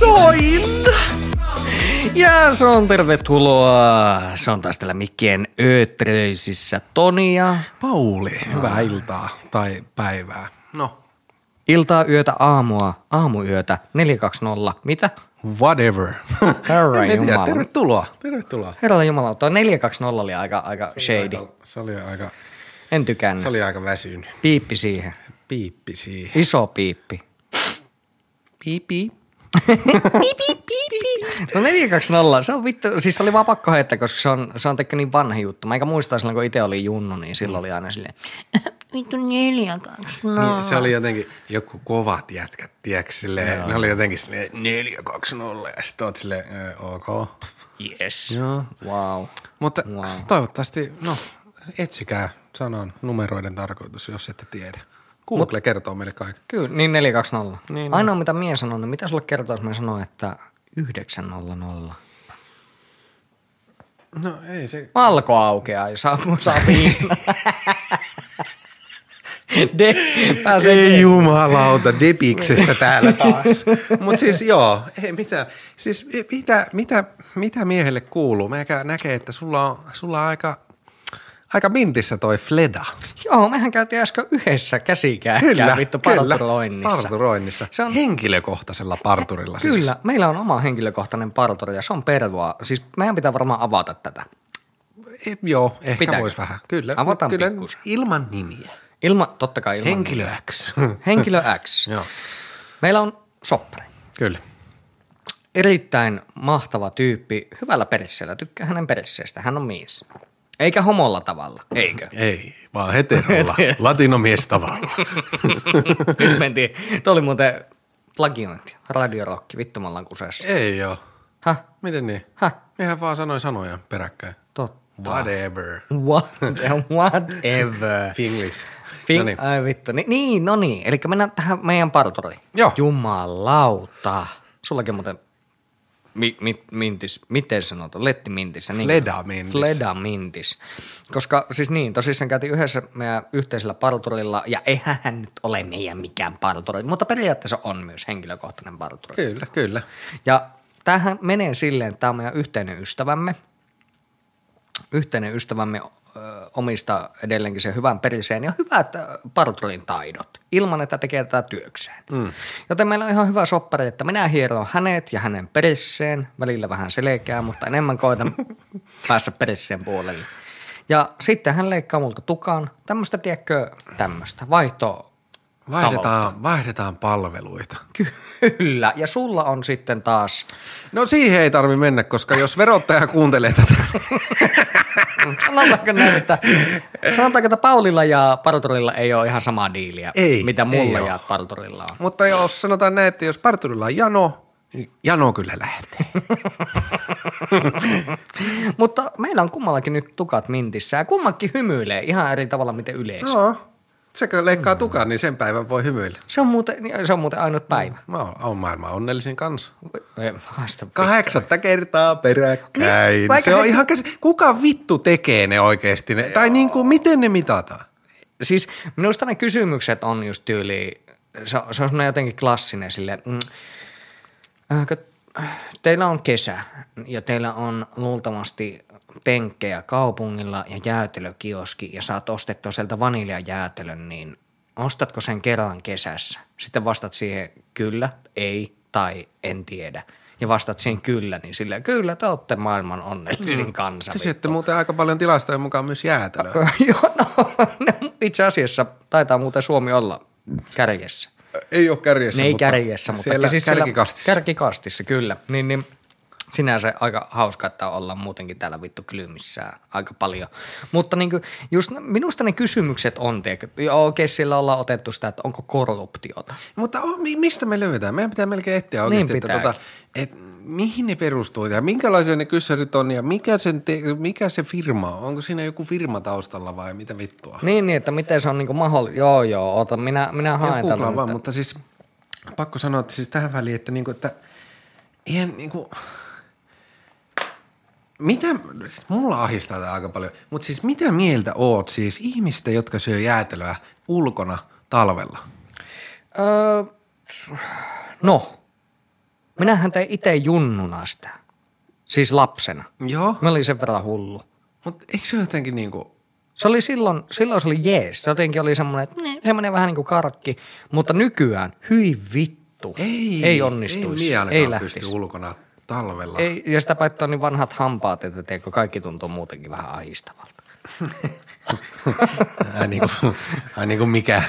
Noin! Ja se on tervetuloa. Se on taas täällä mikkien öötröisissä Toni ja Pauli, hyvää iltaa tai päivää. No. Iltaa, yötä, aamuyötä, 420, mitä? Whatever. Herra Jumala. Tervetuloa. Herra Jumala, tuo 420 oli aika shady. En tykännyt. Se oli aika väsynyt. Piippi siihen. Piippi siihen. Iso piippi. Piippi. No 420, se on vittu, siis se oli vaan pakko heittää, koska se on tekkä niin vanha juttu. Mä eikä muistaa silloin, kun itse oli junnu, niin silloin oli aina silleen, vittu 420. Niin, se oli jotenkin joku kovat jätkät, tiedätkö, silleen, ne oli jotenkin silleen 420 ja sitten oot silleen, ok. Yes. Joo. Wow. Mutta toivottavasti, etsikää sanan numeroiden tarkoitus, jos ette tiedä. Google kertoo meille kaiken. Kyllä, niin 420. Niin. Ainoa mitä mie sanon, niin mitä sulle kertoo, jos mä sanon, että 900. No ei se. Alko aukeaa ja saa viinaa. Ei jumalauta, depiksessä täällä taas. Mutta siis joo, ei mitään. Siis mitä miehelle kuuluu? Meikä näkee, että sulla on aika mintissä toi Fleda. Joo, mehän käytiin äsken yhdessä käsikääkkää vittu parturoinnissa. Parturoinnissa. Se on henkilökohtaisella parturilla siis. Kyllä, meillä on oma henkilökohtainen parturi ja se on pervoa. Siis meidän pitää varmaan avata tätä. Joo, ehkä Pitääkö? vois vähän. Kyllä. Avataan kyllä pikkusen. Ilman nimiä. Totta kai ilman. Henkilö X. Henkilö X. Joo. Meillä on soppari. Kyllä. Erittäin mahtava tyyppi, hyvällä perisseellä, tykkää hänen perisseestä, hän on mies. Eikä homolla tavalla, eikö? Ei, vaan heterolla, latinomies tavalla. Nyt mentiin, tuo oli muuten plagiointi, radiorokki, vittu me ollaan kuseessa. Ei joo. Häh? Miten niin? Häh? Mehän vaan sanoi sanoja peräkkäin. Totta. Whatever. Whatever. Finglish. Noniin. Ai vittu, no niin, eli mennään tähän meidän parturiin. Joo. Jumalauta. Sullakin muuten mintis, miten sanotaan, lettimintissä. Niin Fleda mintis. Koska siis niin, tosissaan käytiin yhdessä meidän yhteisellä parturilla, ja eihän hän nyt ole meidän mikään parturi, mutta periaatteessa on myös henkilökohtainen parturi. Kyllä. Ja tämähän menee silleen, että tämä on meidän yhteinen ystävämme. Yhteinen ystävämme omistaa edelleenkin sen hyvän periseen ja hyvät parturin taidot, ilman että tekee tätä työkseen. Joten meillä on ihan hyvä soppari, että minä hieron hänet ja hänen perisseen, välillä vähän selkää, mutta enemmän koitan päässä perisseen puolelle. Ja sitten hän leikkaa multa tukan, tämmöistä, tiedätkö, tämmöistä, Vaihdetaan palveluita. Kyllä, ja sulla on sitten taas. No siihen ei tarvi mennä, koska jos verottaja kuuntelee tätä. Sanotaanko, että Paulilla ja parturilla ei ole ihan samaa diiliä, mitä mulla ja parturilla on. Mutta jos sanotaan näin, että jos parturilla on jano, niin jano kyllä lähtee. Mutta meillä on kummallakin nyt tukat mintissä ja kummakin hymyilee ihan eri tavalla, miten yleensä. No, sekö leikkaa tukan, niin sen päivän voi hymyillä. Se on muuten ainut päivä. Mä oon maailman onnellisin kanssa. 8 kertaa peräkkäin. Niin, se on ihan kuka vittu tekee ne oikeesti? Tai niin kuin, miten ne mitataan? Siis minusta ne kysymykset on just tyyliin, se on semmoinen jotenkin klassinen silleen, teillä on kesä ja teillä on luultavasti penkkejä kaupungilla ja jäätelökioski ja saat ostettua sieltä vaniljajäätelön, niin ostatko sen kerran kesässä? Sitten vastat siihen kyllä, ei tai en tiedä. Ja vastat siihen kyllä, niin silleen kyllä te olette maailman onnellisin kansa. Te syötte muuten aika paljon tilastojen mukaan myös jäätelöä. Joo, itse asiassa taitaa muuten Suomi olla kärjessä. Ei ole kärjessä, ne ei kärjessä, mutta siellä siis kärkikastissa. Kärkikastissa, kyllä. Niin sinänsä aika hauska, että ollaan muutenkin täällä vittu kylmissä aika paljon. Mutta niin kuin, just minusta ne kysymykset on, okei, siellä ollaan otettu sitä, että onko korruptiota. Mutta mistä me löydetään? Meidän pitää melkein etsiä oikeasti, niin että mihin ne perustuu ja minkälaisia ne kyssärit on ja mikä se firma on? Onko siinä joku firma taustalla vai mitä vittua? Niin että miten se on niin kuin mahdollista. Joo, ota, minä haen tätä. Vaan, mutta siis pakko sanoa, että siis tähän väliin, että niinku, että eihän niinku. Mulla ahdistaa tämä aika paljon, mutta siis mitä mieltä oot siis ihmistä, jotka syö jäätelöä ulkona talvella? No, minähän tein itse junnuna sitä. Siis lapsena. Joo, Mä olin sen verran hullu. mutta eikö se jotenkin niinku... Se oli silloin se oli jees. Se jotenkin oli semmoinen, että semmoinen vähän niin kuin karkki. Mutta nykyään, hyi vittu. Ei onnistuisi. Ei Ei ainakaan pysty lähtisi. ulkona talvella. Ei, ja sitä paittaa on niin vanhat hampaat, että tiedätkö, kaikki tuntuu muutenkin vähän ahistavalta. Ai niinku mikä?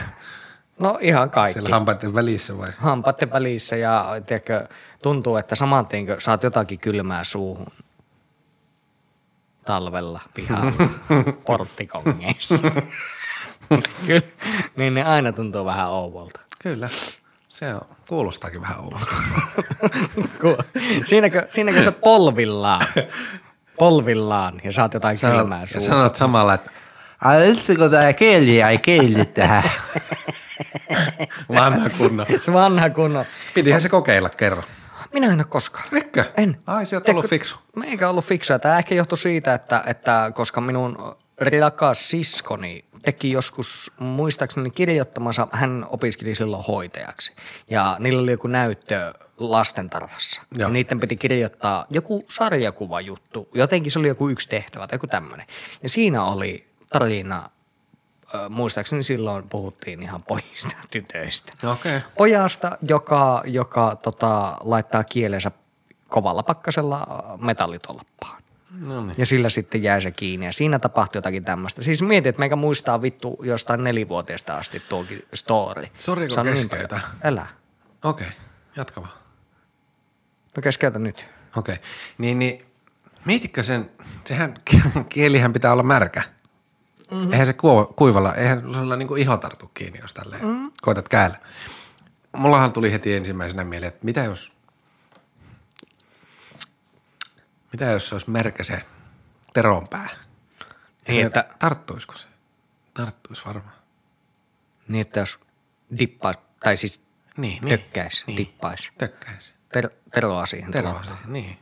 No ihan kaikki. Siellä hampaiden välissä vai? Hampaiden välissä ja tiedätkö, tuntuu, että saman tien kun saat jotakin kylmää suuhun talvella pihalla porttikongeissa. Kyllä, niin ne aina tuntuu vähän ouvolta. Kyllä. Se on, kuulostaakin vähän oudolta. Siinäkö sä oot polvillaan ja saat jotain kylmää Ja suuhun. sanot samalla, että aloittiko tää keeli ei keili tähän? Vanha kunnon. Se vanha kunnon. Pitihän se kokeilla kerran. Minä en ole koskaan. Eikö? En. Ai, sä oot ollut fiksu. Mä enkä ollut fiksua. Tämä ehkä johtui siitä, että koska minun rakas siskoni teki joskus muistaakseni kirjoittamansa, hän opiskeli silloin hoitajaksi. Ja niillä oli joku näyttö lastentarhassa. Ja niiden piti kirjoittaa joku sarjakuvajuttu. Jotenkin se oli joku yksi tehtävä tai joku tämmöinen. Ja siinä oli tarina, muistaakseni silloin puhuttiin ihan pojista ja tytöistä. Okei. Pojasta, joka laittaa kielensä kovalla pakkasella metallitolppaan. No niin. Ja sillä sitten jää se kiinni ja siinä tapahtui jotakin tämmöistä. Siis mietin, että meikä muistaa vittu jostain 4-vuotiaasta asti tuokin story. Sori, kun Se on niin keskeytä. paljon. Älä. Okei, jatka vaan. No keskeytä nyt. Okei. Niin mietitkö sehän kielihän pitää olla märkä. Mm-hmm. Eihän se kuivalla, eihän sulla niinku iho tartu kiinni, jos tälleen koetat käällä. Mullahan tuli heti ensimmäisenä mieleen, että mitä jos se olisi märkä se teronpää? Niin, että, Tarttuisiko se? Tarttuisi varmaan. niin, että jos dippaisi, tai siis tökkäisi, niin. dippaisi. Tökkäisi. Teroa siihen. Teroa siihen, niin.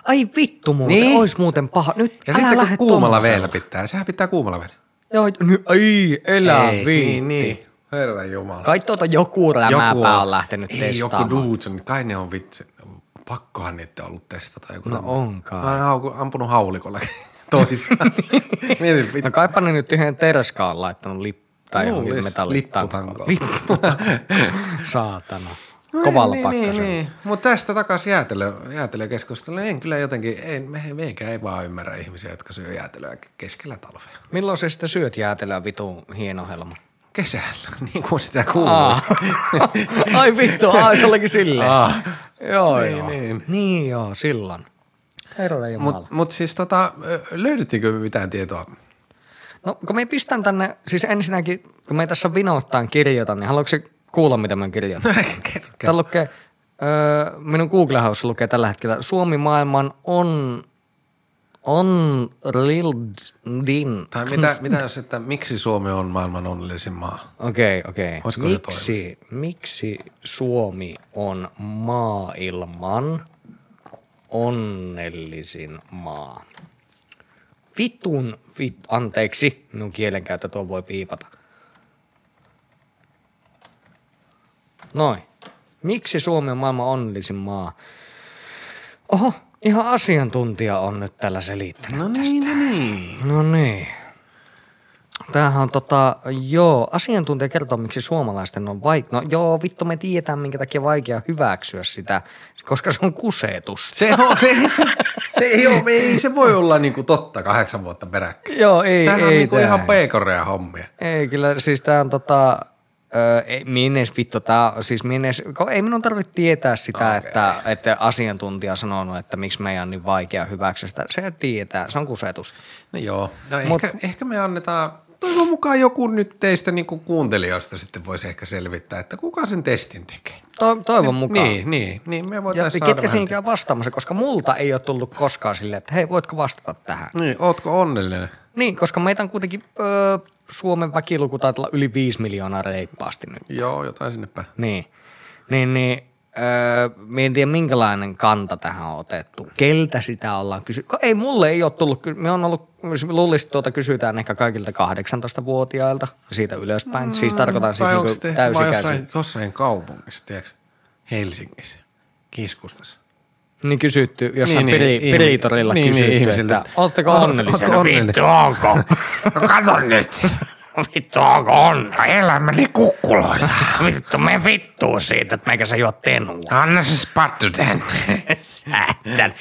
Ai vittu muuten, Niin. ois muuten paha. Nyt Ja älä sitten lähde kun kuumalla tommosella. veellä pitää, sehän pitää kuumalla veellä. Joo, ai, elä Ei, viitti. niin. Herran jumala. Kai joku rämäpää on lähtenyt ei, testaamaan. joku Dudson, kai ne on vitsi. Pakkohan niitä ollut testata. Joku No tämmönen. onkaan. Mä oon ampunut haulikolla toissaan. Mietin, vitsi. No kaipa ne nyt yhden terskaan laittanut tai johonkin Luulis, metallitankoon. lipputankoon. Saatana. Kovalla pakkasella. Niin. Mutta tästä takaisin jäätelökeskusteluun. En kyllä jotenkin, meikä ei vaan ymmärrä ihmisiä, jotka syö jäätelöä keskellä talvea. Milloin se sitten syöt jäätelöä vitun hieno helma? Kesällä, niin kuin sitä kuuluisi. Ai vittu, se olikin silleen. Joo. Niin joo, silloin. Herra Jumala. Mut siis löydettiinkö mitään tietoa? No kun me pistän tänne, siis ensinnäkin kun me tässä vinouttaan kirjoitan, niin haluatko se kuulla mitä mä kirjoitan? Kerro. Täällä lukee, minun Google-haussa lukee tällä hetkellä, Suomi maailman on Rildin. Tai mitä jos, että miksi Suomi on maailman onnellisin maa? Okei. Olisiko se Miksi Suomi on maailman onnellisin maa? Anteeksi, minun kielenkäyttö tuon voi piipata. Noin. Miksi Suomi on maailman onnellisin maa? Oho, ihan asiantuntija on nyt tällä selittänyt tästä. No niin. Tämähän on asiantuntija kertoo, miksi suomalaisten on vaikea. No joo, vittu me tiedetään, minkä takia vaikea hyväksyä sitä, koska se on kusetusta. Ei se voi olla niinku totta 8 vuotta peräkkäin. Joo, ei. Tämähän on niinku ihan P-korea hommia. Ei, kyllä siis tää on ei minun tarvitse tietää sitä, että asiantuntija on sanonut, että miksi meidän on niin vaikea hyväksyä sitä. Se tietää, se on kusetusta. No joo, ehkä me annetaan, toivon mukaan joku nyt teistä niinku kuuntelijoista sitten voisi ehkä selvittää, että kuka sen testin tekee. Toivon mukaan. Niin, me Ja voitaisiin saada ketkä vähän. siinkään vastaamassa, koska multa ei ole tullut koskaan silleen, että hei, voitko vastata tähän? Niin, ootko onnellinen? Niin, koska meitä on kuitenkin Suomen väkiluku taitaa olla yli 5 miljoonaa reippaasti nyt. Joo, jotain sinne päin. Niin. Mä en tiedä minkälainen kanta tähän on otettu. Keltä sitä ollaan kysytty? Ei, mulle ei ole tullut. Me on ollut, luulisin, kysytään ehkä kaikilta 18-vuotiailta siitä ylöspäin. Siis tarkoitan siis Tai niinku onko se tehty vaan täysikäisiä. jossain kaupungissa, tiedätkö? Helsingissä, Kiskustassa. Niin kysytty, jossain Niin, Piritorilla kysytty, ihmisiltä, että ootteko onnellisia? Vittu onko? No kato nyt. Vittu onko on? Elämäni kukkuloilla. Vittu, me vittuu siitä, että meikä sä juo tenua. Anna se spattu tänne. Säätän.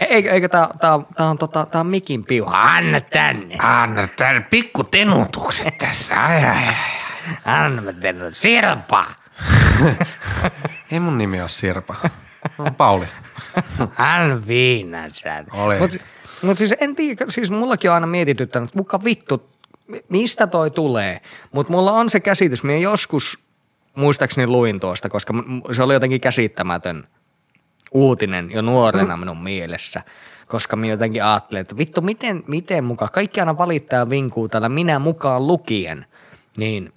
Eikö tää on mikin piuha? Anna tänne. Anna tänne pikku tenutukset tässä. Ai. Anna tänne. Sirpa. Ei mun nimi ole Sirpa. On Pauli. Anna viinassa. Ole. Mut siis en tiedä, siis mullakin on aina mietityttänyt, että muka vittu, mistä toi tulee. Mutta mulla on se käsitys, minä joskus muistaakseni luin tuosta, koska se oli jotenkin käsittämätön uutinen jo nuorena minun mielessä. Koska minä jotenkin ajattelin, että vittu, miten mukaan, kaikki aina valittaa ja vinkuu täällä minä mukaan lukien, niin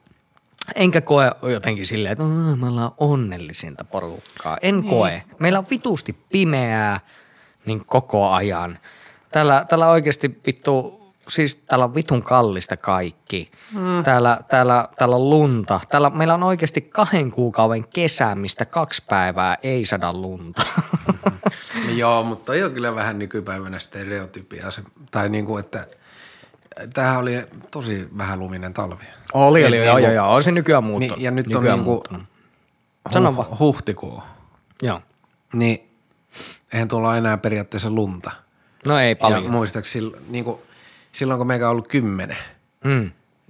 enkä koe jotenkin silleen, että me ollaan onnellisinta porukkaa. En koe. Meillä on vitusti pimeää niin koko ajan. Täällä oikeasti vittu, siis täällä on vitun kallista kaikki. Täällä on lunta. Meillä on oikeasti 2 kuukauden kesä, mistä 2 päivää ei sada lunta. No joo, mutta toi on kyllä vähän nykypäivänä stereotypia. Tai niinku, että tämähän oli tosi vähän luminen talvi. Oli, joo. On se nykyään muuttunut. Niin, ja nyt on niinku huhtikuu. Joo. Niin eihän tuolla enää periaatteessa lunta. No ei paljon. Ja muistaakseni niinku, silloin kun meikä on ollut 10,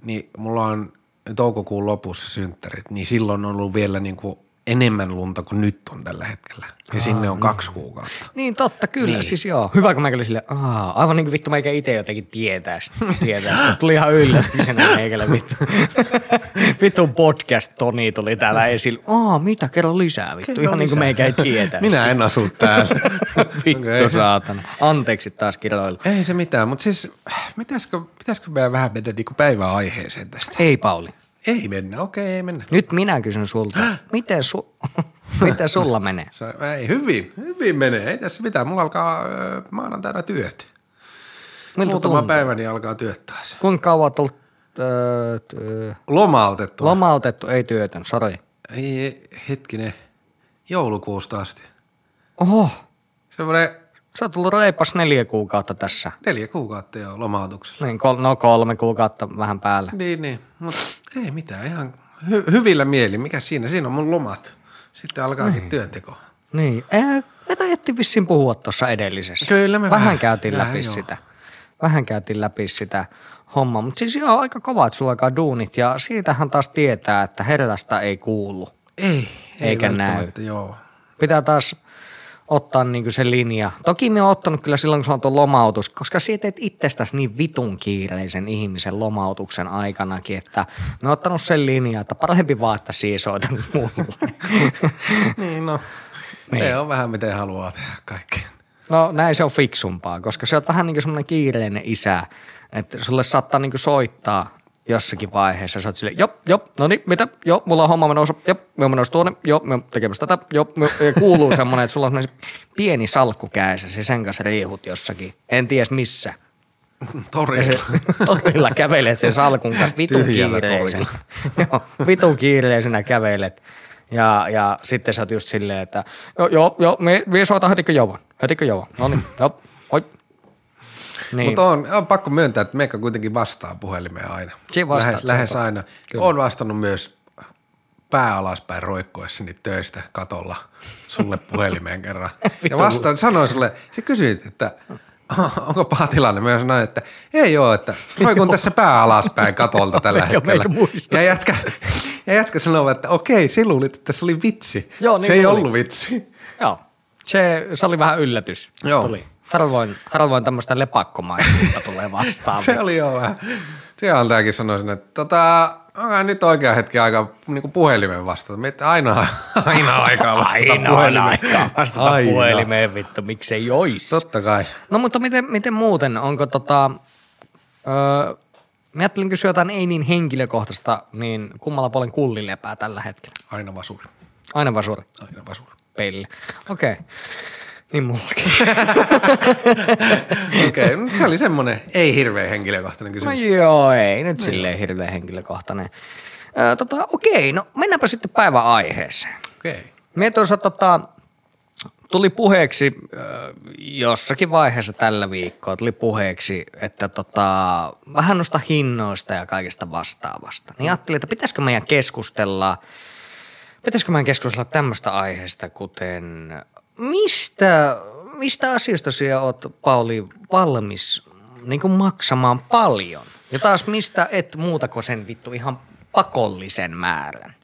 niin mulla on toukokuun lopussa synttärit, niin silloin on ollut vielä niinku enemmän lunta kuin nyt on tällä hetkellä. Ja sinne on 2 kuukautta. Niin totta, kyllä. Niin. Siis joo. Hyvä, kun mä kyllä silleen, aivan niin kuin vittu meikä itse jotenkin tietää sitä. Tuli ihan yllätyksenä meikälle vittu. Vittu podcast Toni tuli täällä esille. Mitä, kerro lisää vittu. Ihan niin kuin meikä ei tietää. Minä en asu täällä. Vittu saatana. Anteeksi taas kirjoilla. Ei se mitään, mutta siis pitäisikö meidän vähän mennä niinku päivän aiheeseen tästä? Ei Pauli. Ei mennä, okei, ei mennä. Nyt minä kysyn sulta. Miten sulla menee? Ei, hyvin menee. Ei tässä mitään. Mulla alkaa maanantaina työt. Muutama päivä niin alkaa työt taas. Kuinka kauan olet ollut lomautettu? Lomautettu, ei työtön, sori. Ei, hetkinen. Joulukuusta asti. Oho. Semmoinen. Sä oot tullut reipas 4 kuukautta tässä. 4 kuukautta jo lomautuksella. Niin, 3 kuukautta vähän päällä. Niin. Mutta ei mitään, ihan hyvillä mieli. Mikä siinä? Siinä on mun lomat. Sitten alkaakin työnteko. Niin, me tajettiin vissiin puhua tuossa edellisessä. Kyllä me vähän käytiin läpi sitä. Vähän käytiin läpi sitä hommaa. Mutta siis joo, aika kova, että sulla alkaa duunit. Ja siitähän taas tietää, että herrasta ei kuulu. Eikä näy. Joo. Pitää taas ottaa niinku se linja. Toki me oon ottanut kyllä silloin, kun se on tuo lomautus, koska sä teet itsestäsi niin vitun kiireisen ihmisen lomautuksen aikanakin, että me oon ottanut sen linja, että parempi vaan, että siisoita mulle. Niin no, niin. Se on vähän miten haluaa tehdä kaikkea. No näin se on fiksumpaa, koska sä oot vähän niin kuin semmoinen kiireinen isä, että sulle saattaa niin kuin soittaa jossakin vaiheessa. Sä oot silleen, no niin, mitä, mulla on homma menossa, mä oon menossa tuonne, mä oon tekemässä tätä, ja kuuluu semmoinen, että sulla on semmoinen pieni salkku kädessä, se sen kanssa riihut jossakin, en tiedä missä. Torilla kävelet sen salkun kanssa vitun kiireisenä. Joo, vitun kiireisenä kävelet. Ja sitten sä oot just silleen, että me soitaan hetikö jauvan. No niin, oi. Niin. Mutta on pakko myöntää, että meikä kuitenkin vastaa puhelimeen aina. Lähes aina. Olen vastannut myös pää alaspäin roikkoessani töistä katolla sulle puhelimeen kerran. Ja sanoin sulle, sä kysyit, että onko paha tilanne? Mä sanoin, että ei ole, että roikun tässä pää alaspäin katolta tällä hetkellä. Ja jätkä sanoi, että okei, sä luulit, että se oli vitsi. Joo, niin se ei ollut vitsi. Joo, se oli vähän yllätys. Joo. Tuli. Harvoin tämmöistä lepakkomaisuutta tulee vastaan. Se oli jo vähän. Työnantajakin sanoi sinne, että nyt oikea hetki aika niin puhelimen vastata. Meitä aina aikaa vastata puhelimeen, vittu, miksei ois. Totta kai. No mutta miten muuten, onko mä ajattelin kysyä jotain ei niin henkilökohtaista, niin kummalla puolen kulli lepää tällä hetkellä? Aina vasuri. Aina vasuri? Aina vasuri. Pelle. Okei. Niin mullakin. Okei, se oli semmoinen ei hirveän henkilökohtainen kysymys. No joo, ei nyt silleen hirveän henkilökohtainen. Okei, no mennäänpä sitten päivän aiheeseen. Okei. Mie tuossa tuli puheeksi jossakin vaiheessa tällä viikkoa, tuli puheeksi, että vähän noista hinnoista ja kaikesta vastaavasta. Niin ajattelin, että pitäisikö meidän keskustella tämmöistä aiheesta, kuten mistä asiasta sinä oot, Pauli, valmis niin kuin maksamaan paljon? Ja taas mistä et muuta kuin sen vittu ihan pakollisen määrän?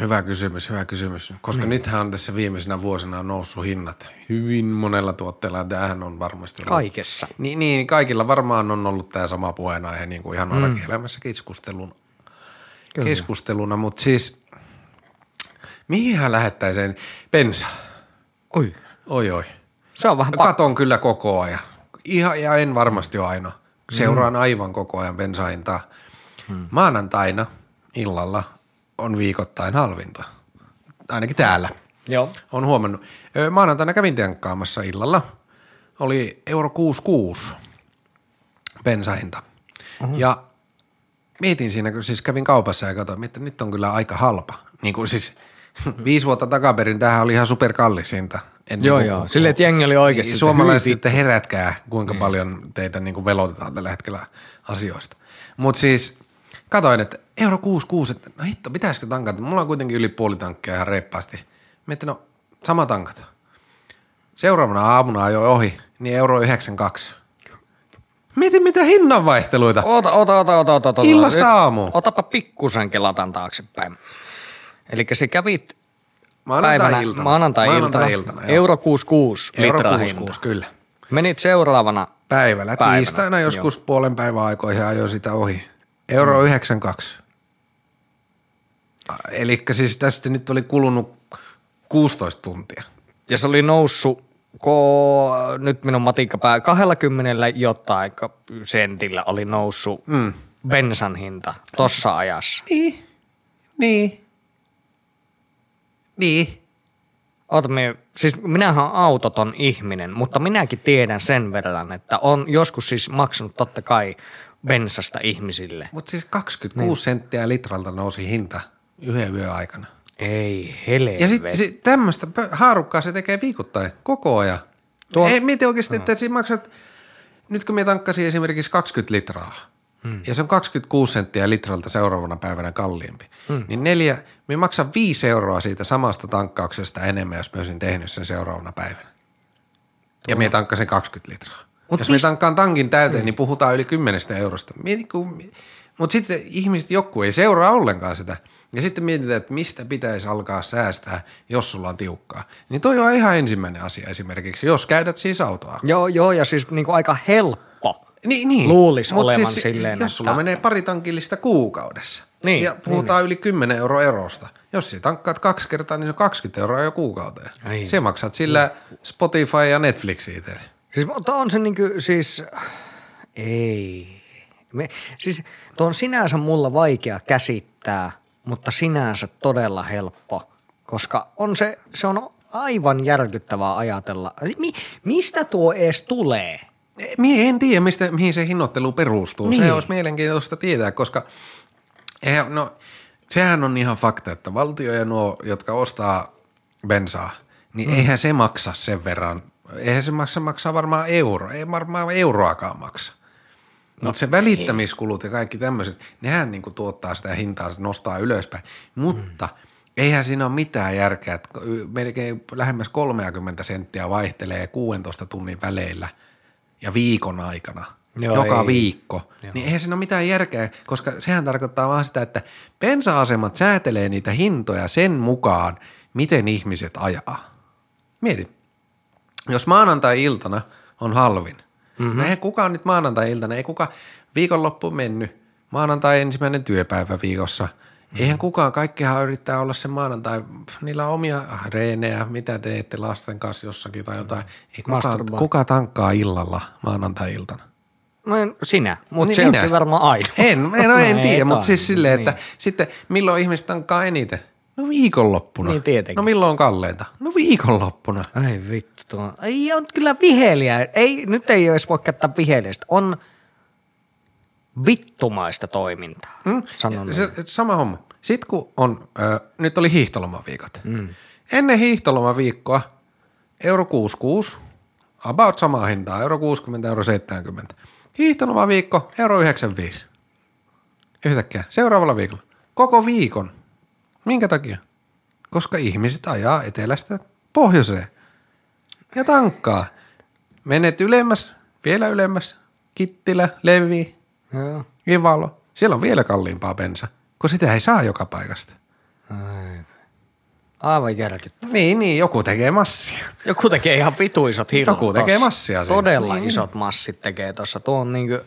Hyvä kysymys. Koska nythän on tässä viimeisenä vuosina noussut hinnat hyvin monella tuotteella. Tämähän on varmasti ollut. Kaikessa. Niin, kaikilla varmaan on ollut tämä sama puheenaihe niin kuin ihan arkielämässä keskusteluna. Mutta siis, mihinhän lähettäisiin bensa? Oi. Se on vähän Katon kyllä koko ajan. Ja en varmasti ole ainoa. Seuraan aivan koko ajan bensahintaa. Maanantaina illalla on viikoittain halvinta. Ainakin täällä. Joo. On huomannut. Maanantaina kävin tankkaamassa illalla. Oli €6,6 bensahinta. Ja mietin siinä, kun siis kävin kaupassa ja katsoin, että nyt on kyllä aika halpa. Niin kuin siis 5 vuotta takaperin tämähän oli ihan superkallis hinta. Joo. Silleen, että jengi oli oikeasti. Suomalaiset, että herätkää, kuinka paljon teitä niin kuin velotetaan tällä hetkellä asioista. Mutta siis katoin, että €6,6, että no hitto, pitäisikö tankata? Mulla on kuitenkin yli puoli tankkia ihan reippaasti. Mietin, no sama tankata. Seuraavana aamuna ajoin ohi, niin €9,2. Mietin mitä hinnanvaihteluita. Ota. Illasta aamuun. Otapa pikkusen kelataan taaksepäin. Eli se kävit maanantai-iltana. €6,6 litraa hinta. Kyllä. Menit seuraavana Päivällä. Tiistaina joskus puolen päivän aikoihin ajoin sitä ohi. €9,2. Eli siis tästä nyt oli kulunut 16 tuntia. Ja se oli noussut, nyt minun matikka 20 jotain sentillä oli noussut bensan hinta tossa ajassa. Niin. Siis minähän olen autoton ihminen, mutta minäkin tiedän sen verran, että on joskus siis maksanut totta kai bensasta ihmisille. Mutta siis 26 senttiä litralta nousi hinta yhden yön aikana. Ei helvetti. Ja sitten tämmöistä haarukkaa se tekee viikoittain koko ajan. Ei mietin oikeasti, että siinä maksat, nyt kun minä tankkasin esimerkiksi 20 litraa, ja se on 26 senttiä litralta seuraavana päivänä kalliimpi, niin minä maksan €5 siitä samasta tankkauksesta enemmän, jos minä olisin tehnyt sen seuraavana päivänä. Ja minä tankkasin 20 litraa. Jos minä tankkaan tankin täyteen, niin puhutaan yli €10. Mutta sitten ihmiset joku ei seuraa ollenkaan sitä. Ja sitten mietitään, että mistä pitäisi alkaa säästää, jos sulla on tiukkaa. Niin toi on ihan ensimmäinen asia esimerkiksi, jos käytät siis autoa. Joo, ja siis niinku aika helppo. Niin. Luulisi Mut olevan siis, silleen, jos sulla menee pari tankillista kuukaudessa Niin, ja puhutaan yli €10 erosta. Jos sä tankkaat 2 kertaa, niin se on €20 jo kuukauteen. Ai. Se maksat sillä Spotify ja Netflix itselle. Siis on se niinku siis, ei. Siis tuo on sinänsä mulla vaikea käsittää, mutta sinänsä todella helppo, koska se on aivan järkyttävää ajatella. Mistä tuo edes tulee? Mie en tiedä, mihin se hinnoittelu perustuu. Niin. Se olisi mielenkiintoista tietää, koska sehän on ihan fakta, että valtio ja nuo, jotka ostaa bensaa, niin eihän se maksa sen verran. Eihän se maksaa varmaan euro. Ei varmaan euroakaan maksa. Mutta se välittämiskulut ja kaikki tämmöiset, nehän niinku tuottaa sitä hintaa, se nostaa ylöspäin. Mutta eihän siinä ole mitään järkeä, että melkein lähemmäs 30 senttiä vaihtelee 16 tunnin väleillä ja viikon aikana, joka viikko. Niin eihän siinä ole mitään järkeä, koska sehän tarkoittaa vaan sitä, että bensa-asemat säätelee niitä hintoja sen mukaan, miten ihmiset ajaa. Mieti, jos maanantai-iltana on halvin, eihän kukaan nyt maanantai-iltana, ei kukaan viikonloppu mennyt, maanantai ensimmäinen työpäivä viikossa, eihän kukaan, kaikkihan yrittää olla se maanantai, niillä on omia reenejä, mitä teette lasten kanssa jossakin tai jotain, ei kuka tankkaa illalla maanantai-iltana. Sinä, mutta se on varmaan aina. En tiedä, mutta siis silleen, että sitten milloin ihmiset tankkaa eniten? No viikonloppuna. Niin tietenkin. No milloin on kalleinta? No viikonloppuna. Ai vittu, ei on kyllä viheliä. Nyt ei edes voi käyttää viheliästä. On vittumaista toimintaa. Sanon sama homma. Sitten kun on, nyt oli hiihtolomaviikot. Ennen hiihtolomaviikkoa euro 66, about samaa hintaa, euro 60, euro 70. Hiihtolomaviikko, euro 95. Yhtäkkiä, seuraavalla viikolla. Koko viikon. Minkä takia? Koska ihmiset ajaa etelästä pohjoiseen. Ja tankkaa. Menet ylemmäs, vielä ylemmäs. Kittilä, Levi, Ivalo. Siellä on vielä kalliimpaa bensa, kun sitä ei saa joka paikasta. Aivan järkyttävää. Niin, joku tekee massia. Joku tekee ihan vitu isot hirrat. Joku tekee massia siinä. Todella isot massit tekee tuossa. Tuo on niinku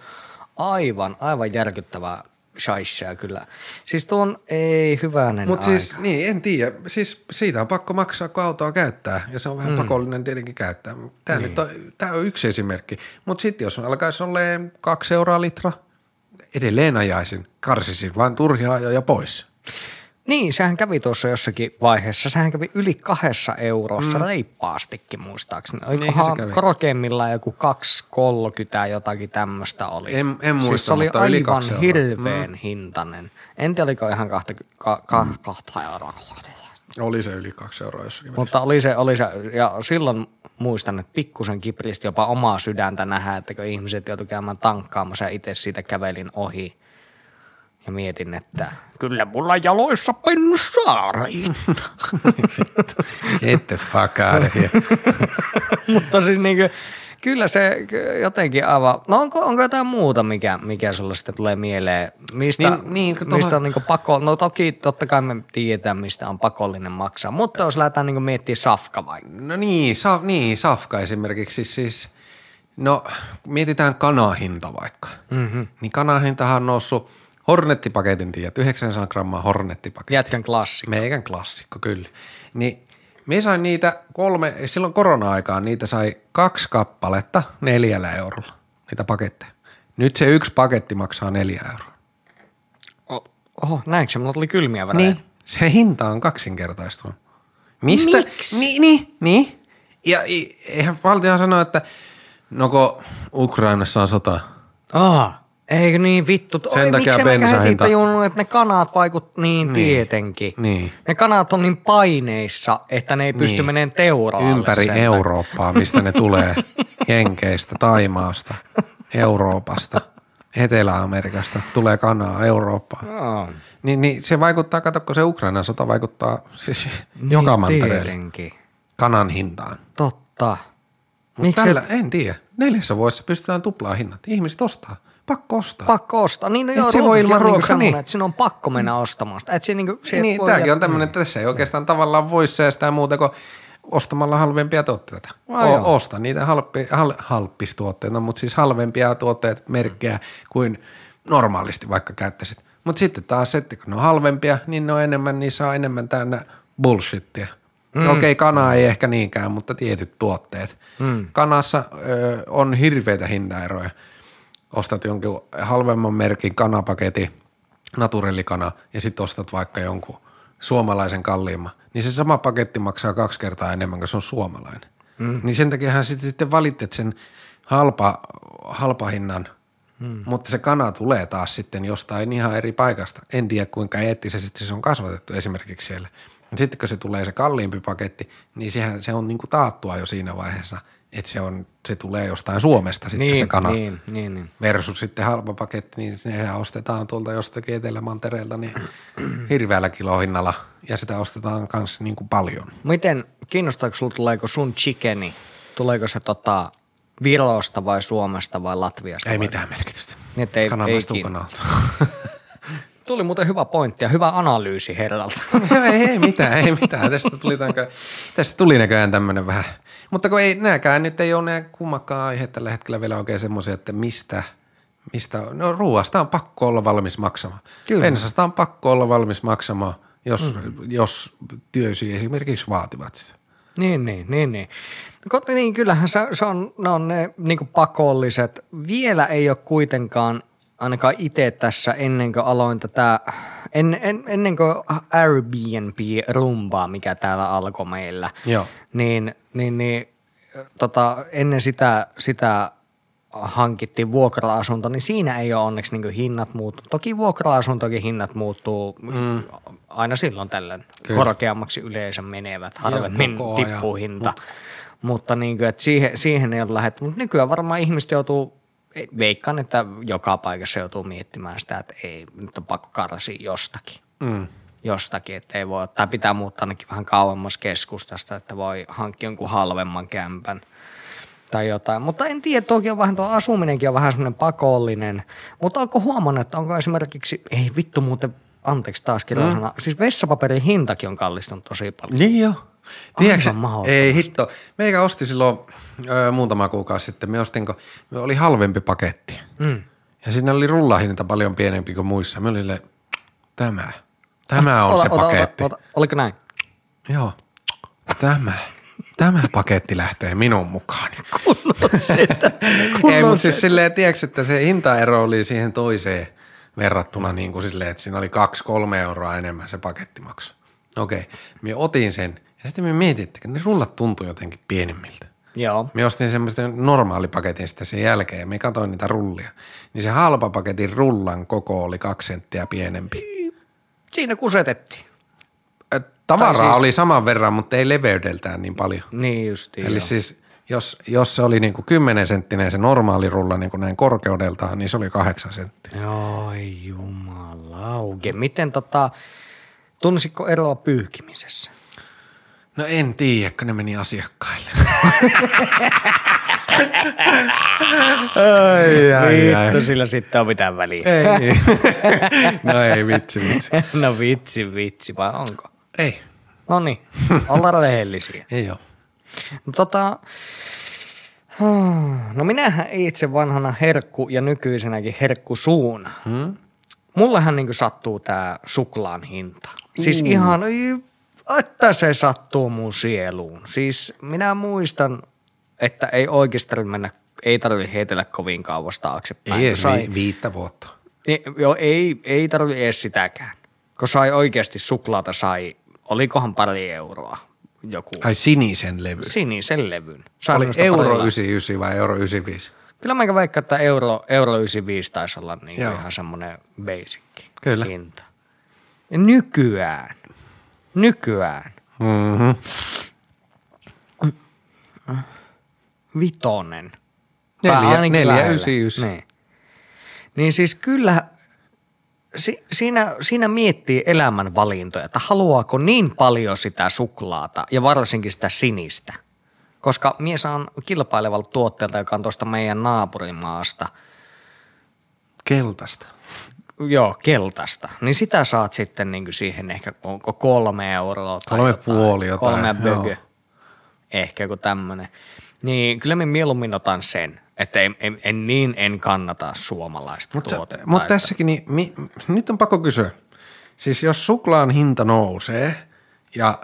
aivan järkyttävää shaissia kyllä. Siis tuon ei hyvänen Mutta aika. siis, niin, en tiedä. Siis siitä on pakko maksaa, kun autoa käyttää. Ja se on vähän pakollinen tietenkin käyttää. Tämä on yksi esimerkki. Mutta sitten jos alkaisi olemaan 2 euroa litra, edelleen ajaisin. Karsisin vaan turhia ajoja pois. Niin, sehän kävi tuossa jossakin vaiheessa. Sehän kävi yli 2 eurossa reippaastikin muistaakseni. Olikohan korkeimmillaan joku 2,30 jotakin tämmöistä oli. En muista, siis se oli mutta yli 2 aivan hirveän hintainen. En tiedä, oliko ihan 2 euroa. Oli se yli 2 euroa jossakin. Mutta oli se, ja silloin muistan, että pikkusen kipristi jopa omaa sydäntä nähdä, että kun ihmiset joutuivat käymään tankkaamassa ja itse siitä kävelin ohi. Ja mietin, että kyllä mulla jaloissa bensaa riittää. Get the fuck out of here. Mutta siis niinku, kyllä se jotenkin aivan, no onko jotain muuta, mikä sulla sitten tulee mieleen? Mistä on niinku no totta kai me tiedetään, mistä on pakollinen maksaa, mutta jos lähdetään niinku miettimään safka vaikka. No niin, safka esimerkiksi siis, no mietitään kanahinta vaikka. Niin kanahintahan on noussut. Hornettipaketin tiedät, 900 grammaa hornettipaketti. Jätkän klassikko. Meikän klassikko, kyllä. Niin me sain niitä silloin korona-aikaan niitä sai 2 kappaletta 4 eurolla, niitä paketteja. Nyt se 1 paketti maksaa 4 euroa. Oho, näinkö se? Mulla tuli kylmiä värejä. Niin, se hinta on kaksinkertaistunut. Mistä? Miksi? Niin. Ja eihän valtiohan sano, että kun Ukrainassa on sota. Eikö niin vittu? Sen takia bensahinta. Tajunnut, että ne kanat niin tietenkin. Niin. Ne kanat on niin paineissa, että ne ei pysty menemään teuraalle. Ympäri Eurooppaa, mistä ne tulee. Jenkeistä, Taimaasta, Euroopasta, Etelä-Amerikasta tulee kanaa Eurooppaan. Niin se vaikuttaa, katsokko se Ukrainan sota vaikuttaa siis joka mantereelle. Kanan hintaan. Totta. Mutta en tiedä. 4 vuodessa pystytään tuplaa hinnat. Ihmiset ostaa. Pakko ostaa. Niin, no joo, se voi ilman ruokaa, niin. Että sinun on pakko mennä ostamaan sitä. Niin, tämäkin on tämmöinen, että tässä ei oikeastaan tavallaan voi säästää muuta kuin ostamalla halvempia tuotteita. Osta niitä halppistuotteita, mutta siis halvempia tuotteita, merkkejä kuin normaalisti vaikka käyttäisit. Mutta sitten taas, että kun ne on halvempia, niin ne on enemmän, niissä on enemmän täynnä bullshittia. Okei, kana ei ehkä niinkään, mutta tietyt tuotteet. Kanassa on hirveitä hintaeroja. Ostat jonkin halvemman merkin kanapaketin, naturellikana, ja sitten ostat vaikka jonkun suomalaisen kalliimman, niin se sama paketti maksaa 2 kertaa enemmän, kun se on suomalainen. Niin sen takiahan sitten valitset sen halpa hinnan, mutta se kana tulee taas sitten jostain ihan eri paikasta. En tiedä, kuinka eettisesti se on kasvatettu esimerkiksi siellä. Sitten kun se tulee se kalliimpi paketti, niin se on niinku taattua jo siinä vaiheessa, että se tulee jostain Suomesta sitten se kana. Niin. Versus sitten halpa paketti, niin sehän ostetaan tuolta jostakin Etelä-Mantereelta niin hirveällä kilohinnalla ja sitä ostetaan kanssa niin kuin paljon. Miten, kiinnostaako sulla, tuleeko sun chickeni, tuleeko se Virosta vai Suomesta vai Latviasta? Ei mitään merkitystä. Niin, kana maistuu kanalta. Tuli muuten hyvä pointti ja hyvä analyysi herralta. ei mitään. Tästä tuli näköjään tämmöinen vähän. Mutta kun nääkään nyt ei ole nämä kummakaan aiheet tällä hetkellä vielä oikein semmoisia, että mistä, no ruoasta on pakko olla valmis maksamaan. Kyllä. Bensasta on pakko olla valmis maksamaan, jos työsi esimerkiksi vaativat sitä. Niin. Niin, kyllähän ne on ne niin kuin pakolliset. Vielä ei ole kuitenkaan, ainakaan itse tässä ennen kuin aloin tätä, ennen kuin Airbnb-rumbaa, mikä täällä alkoi meillä, joo. niin ennen sitä hankittiin vuokra-asunto, niin siinä ei ole onneksi niin hinnat muuttunut. Toki vuokra-asuntokin hinnat muuttuu aina silloin tällöin korkeammaksi yleensä menevät, harvemmin tippuu hinta. Mutta niin kuin, että siihen ei ole lähdetty. Mutta nykyään varmaan ihmiset joutuu, veikkaan, että joka paikassa joutuu miettimään sitä, että ei, nyt on pakko karsia jostakin. Jostakin, että ei voi, tai pitää muuttaa ainakin vähän kauemmas keskustasta, että voi hankkia jonkun halvemman kämpän tai jotain. Mutta en tiedä, toki on vähän tuo asuminenkin on vähän semmoinen pakollinen. Mutta onko huomannut, että onko esimerkiksi, ei vittu muuten, anteeksi taas sana, siis vessapaperin hintakin on kallistunut tosi paljon. Niin joo. Tiedätkö, ei hitto. Meikä osti silloin muutama kuukausi sitten, me oli halvempi paketti. Ja siinä oli rullahinta paljon pienempi kuin muissa. Me oli silleen, Tämä on se paketti. Oliko näin? Joo. Tämä paketti lähtee minun mukaan. Ei, mutta siis silleen, tiedätkö, että se hintaero oli siihen toiseen verrattuna niin kuin silleen, että siinä oli 2-3 euroa enemmän se pakettimaksu. Okei, minä otin sen ja sitten minä mietin, että ne rullat tuntui jotenkin pienemmiltä. Joo. Minä ostin semmoisten normaalipaketin sitten sen jälkeen ja minä katsoin niitä rullia. Niin se halpa paketin rullan koko oli 2 senttiä pienempi. Siinä kusetettiin. Tavaraa siis oli saman verran, mutta ei leveydeltään niin paljon. Niin justiin. Eli siis jos se oli niin kuin 10 senttinen se normaali rulla niin kuin näin korkeudeltaan, niin se oli 8 senttiä. Joo, jumalauke. Miten tunnisitko eroa pyyhkimisessä? No en tiedä, kun ne meni asiakkaille. Vittu, sillä sitten on mitään väliä. Ei. No ei, vitsi. No vitsi, vai onko? Ei. No niin, ollaan rehellisiä. Ei oo. No minähän itse vanhana herkku ja nykyisenäkin herkku suuna. Mullehan niinku sattuu tää suklaan hinta. Siis ihan, että se sattuu mun sieluun. Siis minä muistan, että ei oikeasti ei tarvitse heitellä kovin kauas taaksepäin. Ei edes 5 vuotta. Joo, ei tarvitse edes sitäkään. Kun sai oikeasti suklaata, olikohan pari euroa joku. Ai sinisen levyn. Sinisen levyn. Oli euro 99 vai euro 95? Kyllä mä veikkaan, että euro 95 taisi olla niin ihan semmoinen basic Kyllä. hinta. Ja nykyään. Mm-hmm. 5. 4,99. Niin siis kyllä siinä miettii elämän valintoja, että haluaako niin paljon sitä suklaata ja varsinkin sitä sinistä. Koska mie saan kilpailevalta tuotteelta, joka on tuosta meidän naapurimaasta. Keltaista. Joo, keltaista. Niin sitä saat sitten niin kuin siihen ehkä 3 euroa tai 3,5 jotain. 3 bögö. Ehkä joku tämmönen. Niin kyllä me mieluummin otan sen, että en kannata suomalaista tuotetta. Mutta tässäkin, nyt on pakko kysyä. Siis jos suklaan hinta nousee ja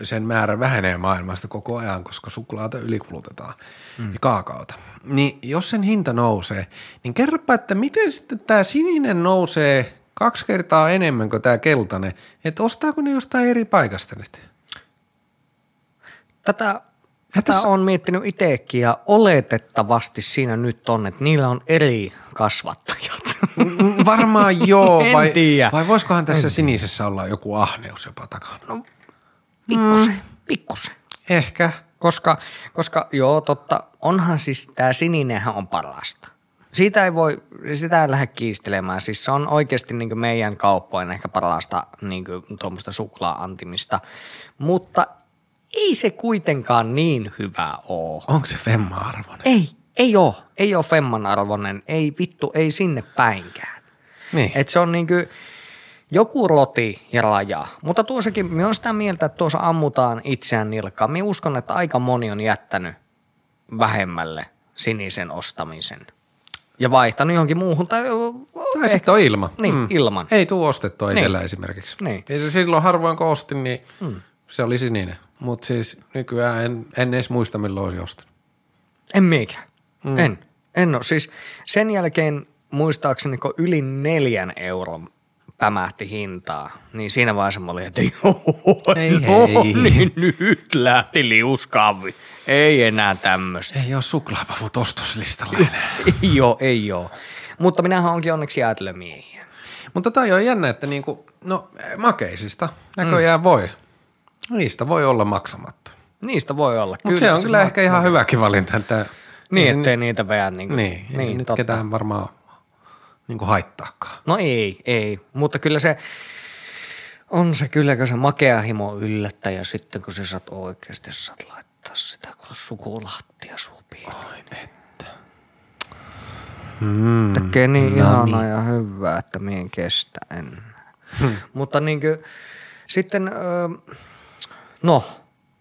sen määrä vähenee maailmasta koko ajan, koska suklaata ylikulutetaan ja kaakaota, niin jos sen hinta nousee, niin kerropa, että miten sitten tämä sininen nousee 2 kertaa enemmän kuin tämä keltainen, että ostaako ne jostain eri paikasta nyt? Tätä on miettinyt itsekin ja oletettavasti siinä nyt on, että niillä on eri kasvattajat. Varmaan joo, vai voisikohan tässä sinisessä olla joku ahneus jopa takana? No, pikkusen. Ehkä. Koska joo, totta, onhan siis tämä sininenhän on parasta. Sitä ei lähde kiistelemään. Siis se on oikeasti niin kuin meidän kauppojen ehkä parasta niin kuin tuommoista suklaa-antimista, mutta ei se kuitenkaan niin hyvä ole. Onko se femma-arvoinen? Ei ole femman arvoinen. Ei vittu, ei sinne päinkään. Niin. Et se on niinku joku roti ja raja. Mutta tuossakin, minä olen sitä mieltä, että tuossa ammutaan itseään nilkkaan. Minä uskon, että aika moni on jättänyt vähemmälle sinisen ostamisen. Ja vaihtanut johonkin muuhun. Tai sitten on ilman. Niin, ilman. Ei tule ostettua itsellä esimerkiksi. Niin. Ei se silloin harvoin kun ostin, niin se oli sininen. Mutta siis nykyään en edes muista, milloin olisi ostanut. En miekään. En ole. Siis sen jälkeen muistaakseni, kun yli 4 euron pämähti hintaa, niin siinä vaiheessa mä olin, että joo, niin nyt lähti liuskaavi. Ei enää tämmöistä. Ei ole suklaapavut ostoslistalla enää. Ei oo. Mutta minähän onkin onneksi jäätelömiehiä. Mutta toi on jännä, että niinku, makeisista näköjään voi. Niistä voi olla maksamatta. Niistä voi olla. Mutta se on kyllä ehkä ihan hyväkin valinta. Että niin, ettei niitä veä niin. Niin nyt ketään varmaan niinku haittaakaan. No ei. Mutta kyllä se on se kyllä, kun se makea himo yllättäjä sitten, kun sä saat oikeasti, saat laittaa sitä, kun sukulahtia supiin. Ai että. Tekee niin ihanaa ja hyvää, että mien kestä enää. Mutta niinkö sitten,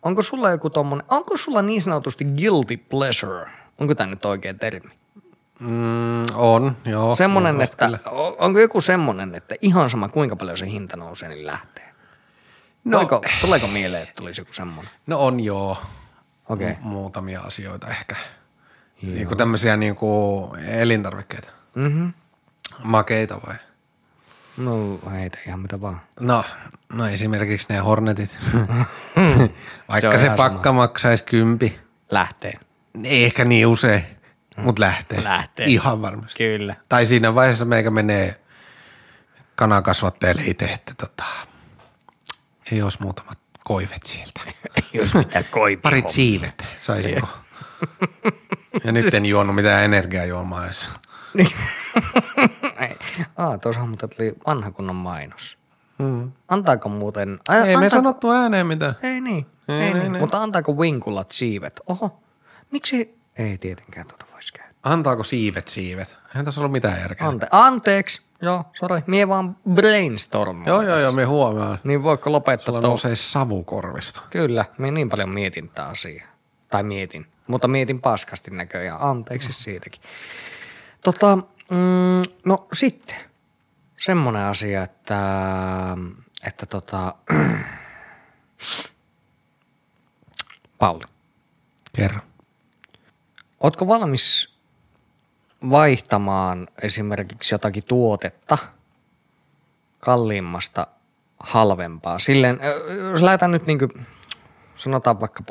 onko sulla joku tommonen, onko sulla niin sanotusti guilty pleasure? Onko tämä nyt oikea termi? On, joo. Semmonen, että onko joku semmonen, että ihan sama kuinka paljon se hinta nousee, niin lähtee? Tuleeko mieleen, että tulisi joku semmonen? No on joo. Okay. Muutamia asioita ehkä. Niinku tämmöisiä niinku elintarvikkeita. Makeita vai? No heitä ihan mitä vaan. No esimerkiksi ne Hornetit. Vaikka se pakka maksaisi 10. Lähtee. Ei ehkä niin usein, mutta lähtee. Ihan varmasti. Kyllä. Tai siinä vaiheessa meikä menee kanakasvatteelle itse, että ei olisi muutamat koivet sieltä. Ei olisi mitään koipia. Parit siivet saisinko. Ja nyt en juonut mitään energiajuomaa edes. Tuossa mutta tuli vanha kunnon mainos. Antaako muuten? Ei me sanottu ääneen mitään. Ei niin. Mutta antaako vinkulat siivet? Oho, miksi? Ei tietenkään voisi käydä. Antaako siivet? Eihän tässä ollut mitään järkeä. Anteeksi. Joo, sori. Mie vaan brainstormaan. Joo, me huomaan. Niin voiko lopettaa sulla nousee savukorvista. Kyllä, me niin paljon mietin tätä asiaa. Tai mietin. Mutta mietin paskasti näköjään. Anteeksi siitäkin. No sitten. Semmoinen asia, että Pauli. Kerro. Ootko valmis vaihtamaan esimerkiksi jotakin tuotetta kalliimmasta halvempaa? Silleen, jos lähdetään nyt niinku, sanotaan vaikka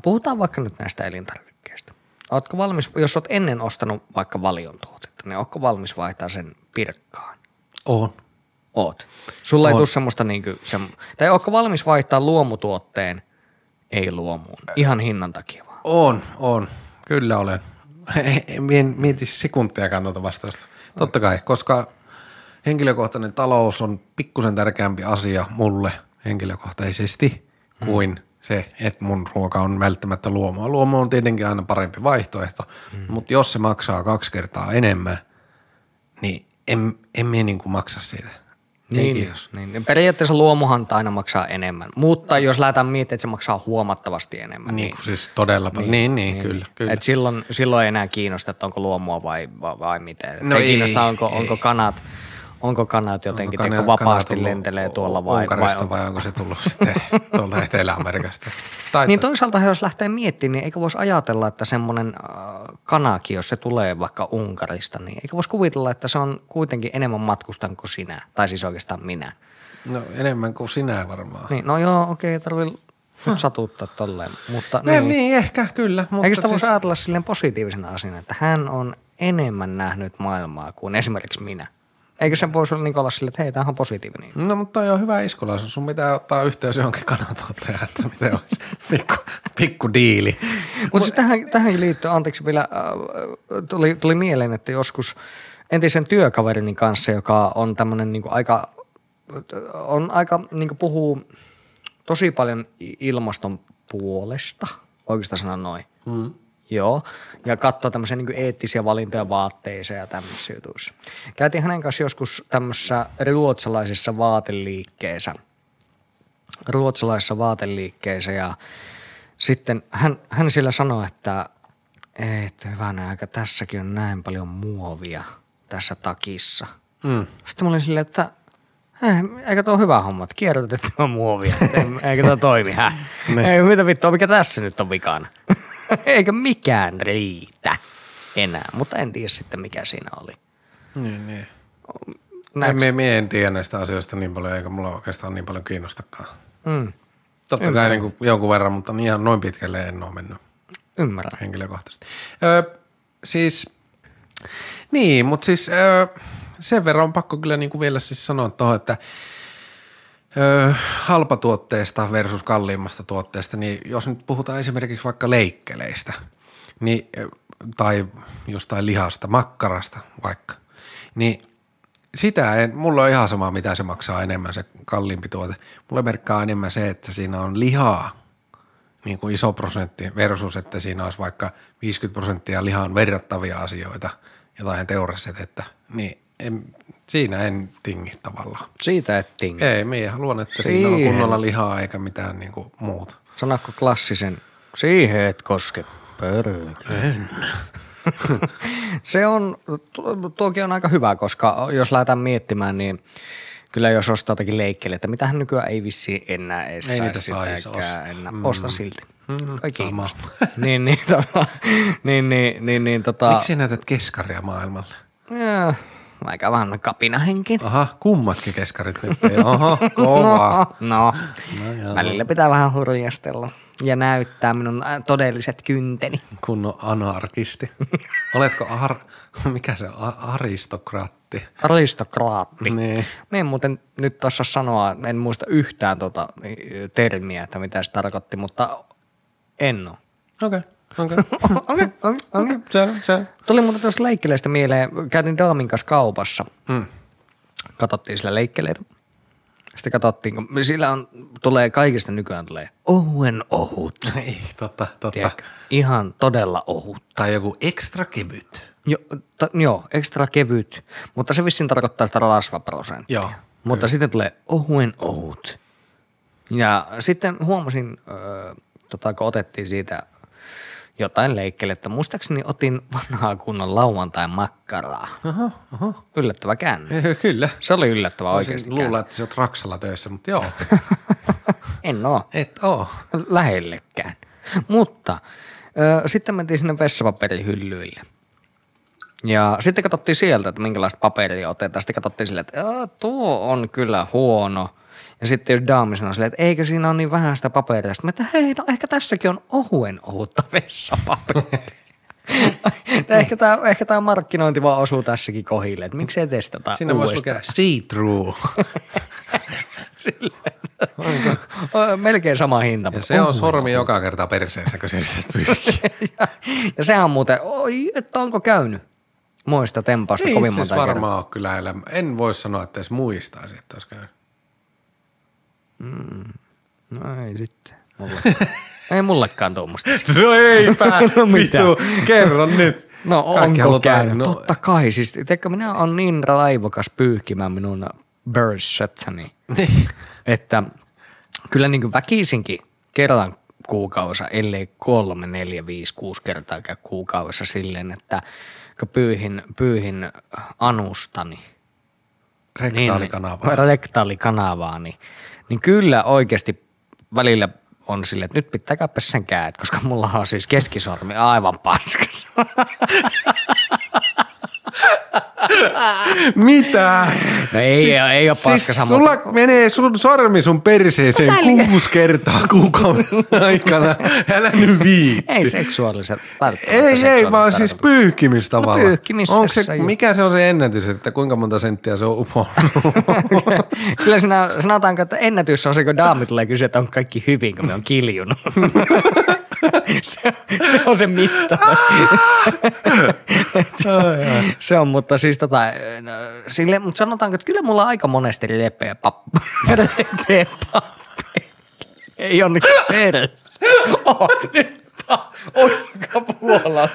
puhutaan vaikka nyt näistä elintarvikkeista. Ootko valmis, jos oot ennen ostanut vaikka Valion tuotetta, niin ootko valmis vaihtaa sen Pirkkaan? Oot. Sulla ei tule semmoista niinku, tai ootko valmis vaihtaa luomutuotteen ei luomuun, ihan hinnan takia vaan? On. Kyllä olen. En mieti sekuntiakaan tuota vastausta. Totta kai, koska henkilökohtainen talous on pikkusen tärkeämpi asia mulle henkilökohtaisesti kuin se, että mun ruoka on välttämättä luomua. Luomu on tietenkin aina parempi vaihtoehto, mutta jos se maksaa 2 kertaa enemmän, niin en mie niin kuin maksa siitä. Niin. Periaatteessa luomuhan aina maksaa enemmän, mutta jos lähdetään miettimään, että se maksaa huomattavasti enemmän. Niin siis todella paljon. Niin, kyllä. Et silloin ei enää kiinnosta, että onko luomua vai miten. Ei kiinnosta, onko kanat jotenkin, onko vapaasti lentelee tuolla vai onko se tullut sitten tuolta Etelä-Amerikasta. Niin toisaalta jos lähtee miettimään, niin eikö voisi ajatella, että semmoinen kanakin, jos se tulee vaikka Unkarista, niin eikö voisi kuvitella, että se on kuitenkin enemmän matkustan kuin sinä, tai siis oikeastaan minä. No enemmän kuin sinä varmaan. Niin, no joo, okei, tarvii nyt satuttaa tolleen, mutta niin ehkä, kyllä. Mutta eikö sitä voisi ajatella silleen positiivisena asiana, että hän on enemmän nähnyt maailmaa kuin esimerkiksi minä. Eikö se voisi olla sille, että hei, tämä on positiivinen? No, mutta toi on hyvä iskulaus. Sun pitää ottaa yhteys johonkin kanantuottajaan, että miten olisi pikku diili. Mutta siis tähän liittyen, anteeksi vielä, tuli mieleen, että joskus entisen työkaverini kanssa, joka on tämmöinen niinku aika niinku puhuu tosi paljon ilmaston puolesta, oikeastaan sanoa noin. Joo, ja katsoo tämmöisiä niin kuin eettisiä valintoja vaatteissa ja tämmöisiä jutuissa. Käytiin hänen kanssa joskus tämmöisessä ruotsalaisessa vaateliikkeessä ja sitten hän siellä sanoi, että hyvänä aika, tässäkin on näin paljon muovia tässä takissa. Sitten mä olin silleen, että eikö tuo hyvä homma, että kierrätettyä muovia, eikö tuo toimi, Ei, mitä vittua, mikä tässä nyt on vikana? Eikä mikään riitä enää, mutta en tiedä sitten mikä siinä oli. Niin. Mie en tiedä näistä asioista niin paljon, eikä mulla oikeastaan niin paljon kiinnostakaan. Totta kai niin kuin jonkun verran, mutta ihan noin pitkälle en ole mennyt. Ymmärrän. Henkilökohtaisesti. Mutta sen verran on pakko kyllä niin kuin vielä siis sanoa tuohon, että halpatuotteesta versus kalliimmasta tuotteesta, niin jos nyt puhutaan esimerkiksi vaikka leikkeleistä, niin, tai jostain lihasta, makkarasta vaikka, niin mulla on ihan sama, mitä se maksaa enemmän, se kalliimpi tuote. Mulle merkkaa enemmän se, että siinä on lihaa, niin kuin iso prosentti versus, että siinä olisi vaikka 50% lihaan verrattavia asioita, jotain teurasetettä, niin siinä en tingi tavallaan. Siitä et tingi. Ei, minä haluan, että siinä on kunnolla lihaa eikä mitään niin kuin muuta. Sanotko klassisen, siihen et koske pörkeen. Tuokin on aika hyvä, koska jos lähdetään miettimään, niin kyllä jos ostaa jotakin leikkele, että mitähän nykyään ei vissiin enää edes ei niitä saisi ostaa. Ostan silti. Kaikki kiinnostaa. Miksi näytät keskaria maailmalle? Aika vähän kapinahenki. Aha, kummatkin keskarit nyt. Aha, kovaa. No, välillä pitää vähän hurjastella ja näyttää minun todelliset kynteni. Kunnon anarkisti. Oletko mikä se on? Aristokraatti? Aristokraatti. Niin. Me en muuten nyt tuossa sanoa, en muista yhtään termiä, että mitä se tarkoitti, mutta en ole. Okei. Se. Tuli muuten tuosta leikkeleistä mieleen, käytin Daamin kanssa kaupassa. Katsottiin sillä leikkeleitä. Sitten katsottiin, kun sillä tulee kaikista nykyään ohuen ohut. Ei, totta. Tiedätkö? Ihan todella ohut. Tai joku ekstra kevyt. Joo, ekstra kevyt, mutta se vissiin tarkoittaa sitä rasvaprosenttia. Joo. Mutta sitten tulee ohuen ohut. Ja sitten huomasin, kun otettiin siitä jotain leikkelettä. Muistaakseni otin vanhaa kunnon lauantain makkaraa. Aha. Yllättävä käänne. Kyllä. Se oli yllättävä oikeasti käänne. Luulen, että sä oot Raksalla töissä, mutta joo. En oo. Et oo. Lähellekään. Mutta sitten mentiin sinne vessapaperihyllyille. Ja sitten katsottiin sieltä, että minkälaista paperia otetaan. Sitten katsottiin silleen, että tuo on kyllä huono. Ja sitten jos daami sanoi silleen, että eikö siinä ole niin vähän sitä paperia. Sitten että hei, no ehkä tässäkin on ohuen ohutta vessapaperia. ehkä tämä markkinointi vaan osuu tässäkin kohille, että miksei testata siinä voisi lukea see-through. Melkein sama hinta. Ja se on sormi joka kerta perseessä, kun se ja sehän on muuten, että onko käynyt muista tempausta kovin monta kertaa. Ei varmaan ole kyllä elämä. En voi sanoa, että edes muistaisi, että olisi käynyt. No ei sitten. Ei mullekaan tuommoista. No eipä, vittu, kerron nyt. No onko käynyt? No. Totta kai, siis teikö minä on niin raivokas pyyhkimään minun bursettani, että kyllä niin kuin väkisinkin kerran kuukaudessa, ellei 3, 4, 5, 6 kertaa käy kuukaudessa silleen, että kun pyyhin anustani, rektaalikanavaa, niin kyllä oikeasti välillä on silleen, että nyt pitää käydä sen kädet, koska mulla on siis keskisormi aivan paskassa. Mitä? No ei ole paskassa. Siis sulla menee sun sormi sun perseeseen 6 kertaa kuukauden aikana. Älä nyt viitti. Ei seksuaaliset. Ei vaan siis pyyhkimistavalla. No pyyhkimisessä. Mikä se on se ennätys, että kuinka monta senttiä se on uponnut? Kyllä sanotaanko, että ennätys on se, kun daami tulee kysyä, että on kaikki hyvin, kun me on kiljunut. se on se mitta. Se on, mutta siis sille, mutta sanotaanko, että kyllä mulla aika monesti lepeä paperi. Ei ole nyt perässä. Nyt oika Puola.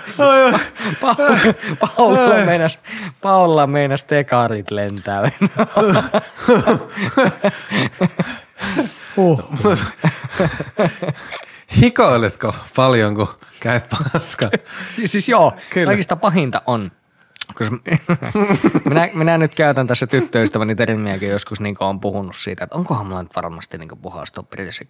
Paula meinas tekarit lentää. Hikoiletko paljon, kun käyt paskaa? Siis joo, kaikista pahinta on, koska minä nyt käytän tässä tyttöystäväni termiäkin joskus niin on puhunut siitä, että onkohan mulla nyt varmasti niin puhastua periaatteessa.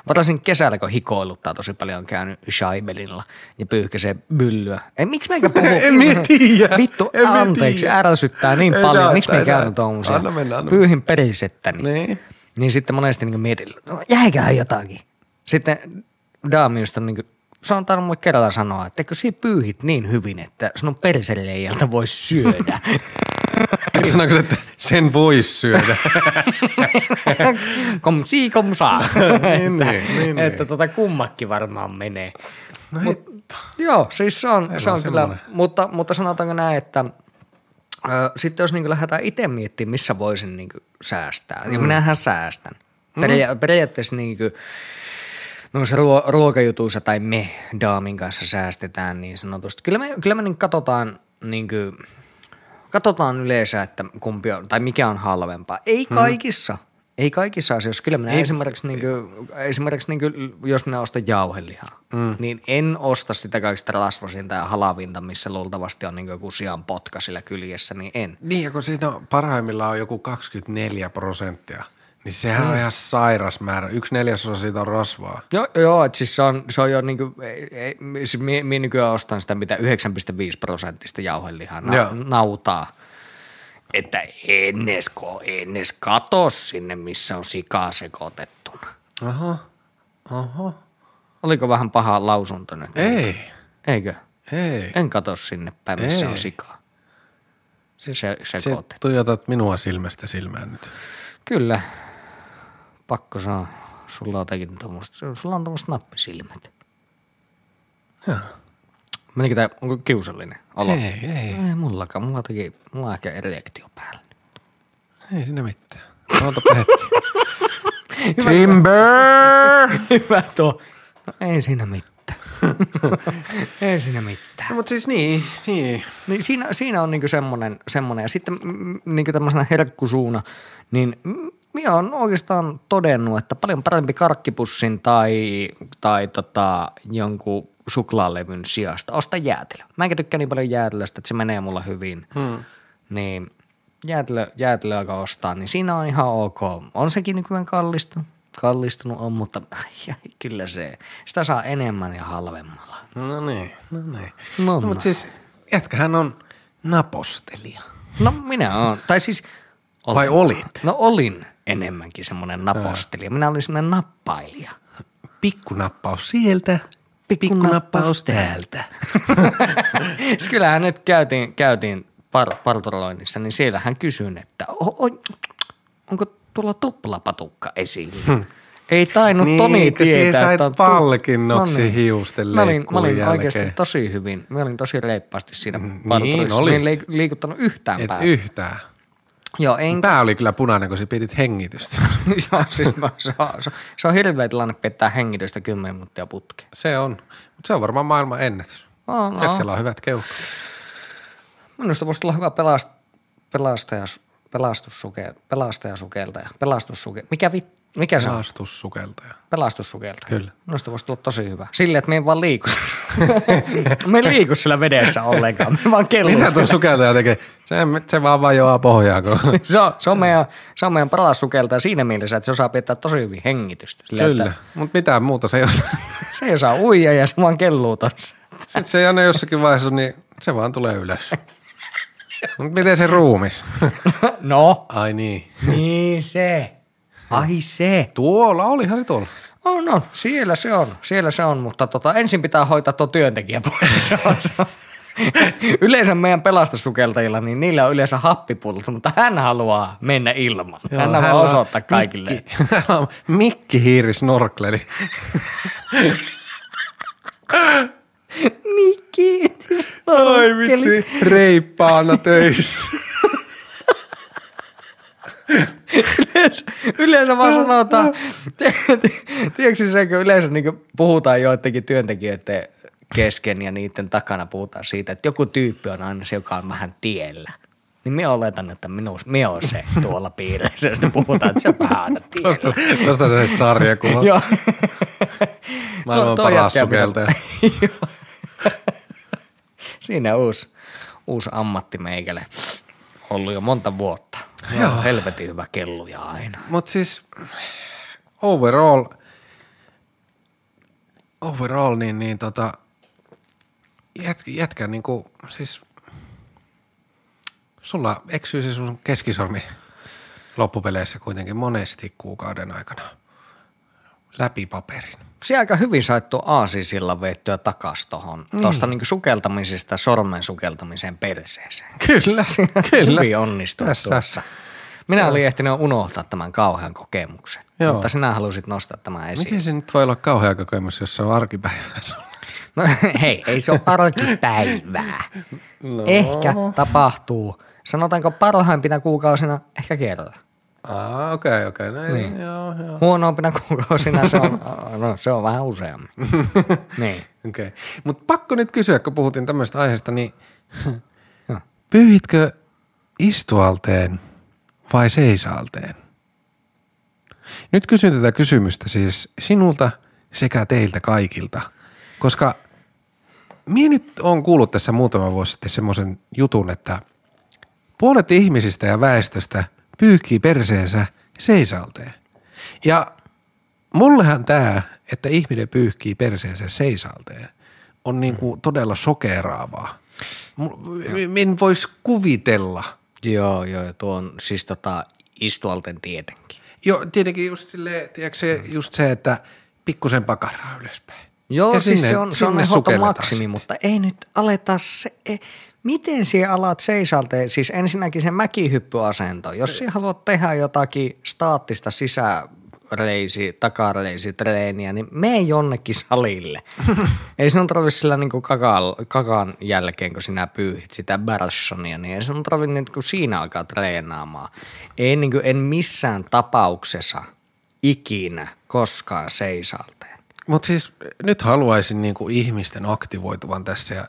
Varsin kesällä, kun hikoiluttaa tosi paljon, on käynyt shaibelilla ja pyyhkäisee myllyä. Ei, miksi meikä puhu? En tiedä. Vittu, anteeksi, ärsyttää niin paljon. Miksi me käytän tuommoisia? Anna mennä. Pyyhin perisettäni. Niin sitten monesti niin mietin, no jäiköhän jotakin. Sitten daamista niin se on tainnut mulle kerralla sanoa, että eikö siinä pyyhit niin hyvin, että sinun perseleijältä voisi syödä. Sanoiko se, että sen voisi syödä? Kom saa. niin. Että kummakin varmaan menee. No joo, siis se on kyllä, semmoinen. mutta sanotaanko näin, että sitten jos niin lähdetään itse miettimään, missä voisin niin säästää, ja minähän säästän. Periaatteessa niin kuin, no se ruokajutuissa tai me daamin kanssa säästetään niin sanotusti. Kyllä me niin katsotaan yleensä, että kumpi on, tai mikä on halvempaa. Ei kaikissa asioissa. Kyllä minä esimerkiksi jos minä ostan jauhelihaa, niin en osta sitä kaikista rasvasinta ja halavinta, missä luultavasti on niin joku sian potka sillä kyljessä, niin en. Niin, ja kun siinä parhaimmillaan on joku 24%, niin sehän on ihan sairas määrä. 1/4 siitä on rasvaa. Joo, että siis se on jo niinku, minä nykyään ostan sitä mitä 9,5% jauhelihaa nautaa. Että en edes kato sinne, missä on sikaa sekoitettuna. Oho. Oliko vähän paha lausunto nyt? Ei. Eikö? Ei. En kato sinne päin, missä on sikaa. Se tuijotat minua silmästä silmään nyt. Kyllä. Pakko saa. Sulla on tommoset nappisilmät. Joo. Menikö tää, onko kiusallinen olo? Ei. Ei mullakaan. Mulla on ehkä erektio päällä. Ei siinä mitään. Ootapa hetki. Timber! Hyvä tuo. No ei siinä mitään. Ei siinä mitään. No, mutta siis niin. Niin siinä on niinku semmonen. Ja sitten niinku tämmöisenä herkkusuuna, niin minä olen oikeastaan todennut, että paljon parempi karkkipussin tai jonkun suklaalevyn sijasta osta jäätelö. Mä enkä tykkää niin paljon jäätelöstä, että se menee mulla hyvin. Niin jäätelö joka ostaa, niin siinä on ihan ok. On sekin nykyään kallistunut on, mutta kyllä sitä saa enemmän ja halvemmalla. No niin. No. Mutta siis jätkähän on napostelija. No minä oon, tai siis vai olit? No olin enemmänkin semmoinen napostelija. Minä olin semmoinen nappailija. Pikkunappaus sieltä, pikkunappaus täältä. Kyllähän nyt käytiin partoroinnissa, niin siellähän kysyin, että onko tuolla tuplapatukka esillä? Ei tainnut niin, Toni tietää. Niin, sait palkinnoksi hiusten leikkuun Mä olin jälkeen. oikeasti tosi hyvin. Mä olin tosi reippaasti siinä partoroinnissa. Mä en liikuttanut yhtään päätä. Yhtään. Joo, Pää oli kyllä punainen, kun sä pidit hengitystä. Joo, siis se on hirveä tilanne pitää hengitystä 10 minuuttia putkeen. Se on, mutta se on varmaan maailman ennätys. Jätkellä on hyvät keuhkot. Minusta voisi tulla hyvä mikä se on? Pelastussukeltaja. Kyllä. Minusta voisi tulla tosi hyvä. Silleen, että me ei vaan liiku. Me ei liiku sillä vedessä ollenkaan. Me vaan kelluus. Mitä tuo sukeltaja tekee? Se vaan vajoaa pohjaa. Se on meidän paras sukeltaja siinä mielessä, että se osaa pitää tosi hyvin hengitystä. Silleen, kyllä, mutta mitään muuta se ei osaa. Se ei osaa uija ja se vaan kelluu tossa. Sitten se ei aina jossakin vaiheessa, niin se vaan tulee ylös. Mutta miten se ruumis? No. Ai niin. Niin se. Ai se. Tuolla, olihan se tuolla. On, siellä se on, mutta ensin pitää hoitaa tuo työntekijä pois. Yleensä meidän pelastussukeltajilla, niin niillä on yleensä happipullo, mutta hän haluaa mennä ilman. Joo, hän haluaa osoittaa kaikille. Mikki hiiri snorkleri. Mikki. Ai vitsi, reippaana töissä. Yleensä vaan sanotaan, tiedätkö se, kun yleensä niin puhutaan joidenkin työntekijöiden kesken ja niiden takana puhutaan siitä, että joku tyyppi on aina se, joka on vähän tiellä. Niin minä oletan, että minä olen se tuolla piireissä, ja sitten puhutaan, että se on vähän aina tiellä. Tuosta se sarjakuva. Joo. Maailman paras sukeltaja. Siinä uusi ammatti meikälle. Ollut jo monta vuotta. Joo. Helvetin hyvä kelluja aina. Mut siis overall niin jätkä niinku siis sulla eksyy se sun keskisormi loppupeleissä kuitenkin monesti kuukauden aikana läpi paperin. Se aika hyvin sait tuon aasisillan veettyä takas tuosta niinku sukeltamisesta sormen sukeltamiseen perseeseen. Kyllä. Hyvin onnistui tuossa. Minä olin ehtinyt unohtaa tämän kauhean kokemuksen, mutta sinä halusit nostaa tämän esiin. Miten se nyt voi olla kauhea kokemus, jos se on arkipäivää? No hei, ei se ole arkipäivää. No. Ehkä tapahtuu, sanotaanko parhaimpina kuukausina, ehkä kerran. Okei. Niin. Joo. Huonompina kuukausina se on vähän useammin. Niin. Okei. Mutta pakko nyt kysyä, kun puhuttiin tämmöistä aiheesta, niin pyyhitkö istualteen vai seisaalteen? Nyt kysyn tätä kysymystä siis sinulta sekä teiltä kaikilta, koska minä nyt olen kuullut tässä muutama vuosi sitten semmoisen jutun, että puolet ihmisistä ja väestöstä pyyhkii perseensä seisaalteen. Ja mullehan tämä, että ihminen pyyhkii perseensä seisaalteen, on niinku todella sokeraavaa. Min vois kuvitella. Joo, tuo on siis istualten tietenkin. Joo, tietenkin just silleen, tiedätkö just se, että pikkusen pakaraa ylöspäin. Joo, ja siis se on ehdoton maksimi, sitten. mutta ei nyt aleta se, miten siellä alat seisalteen, siis ensinnäkin se mäkihyppyasento, jos sinä haluat tehdä jotakin staattista takareisi-treeniä, niin mene jonnekin salille. Ei sinun tarvitse sillä niinku kakan jälkeen, kun sinä pyyhit sitä Barsonia, niin ei sinun tarvitse niinku siinä alkaa treenaamaan. Ei niinku, en missään tapauksessa ikinä koskaan seisalteen. Mutta siis nyt haluaisin niinku ihmisten aktivoituvan tässä ja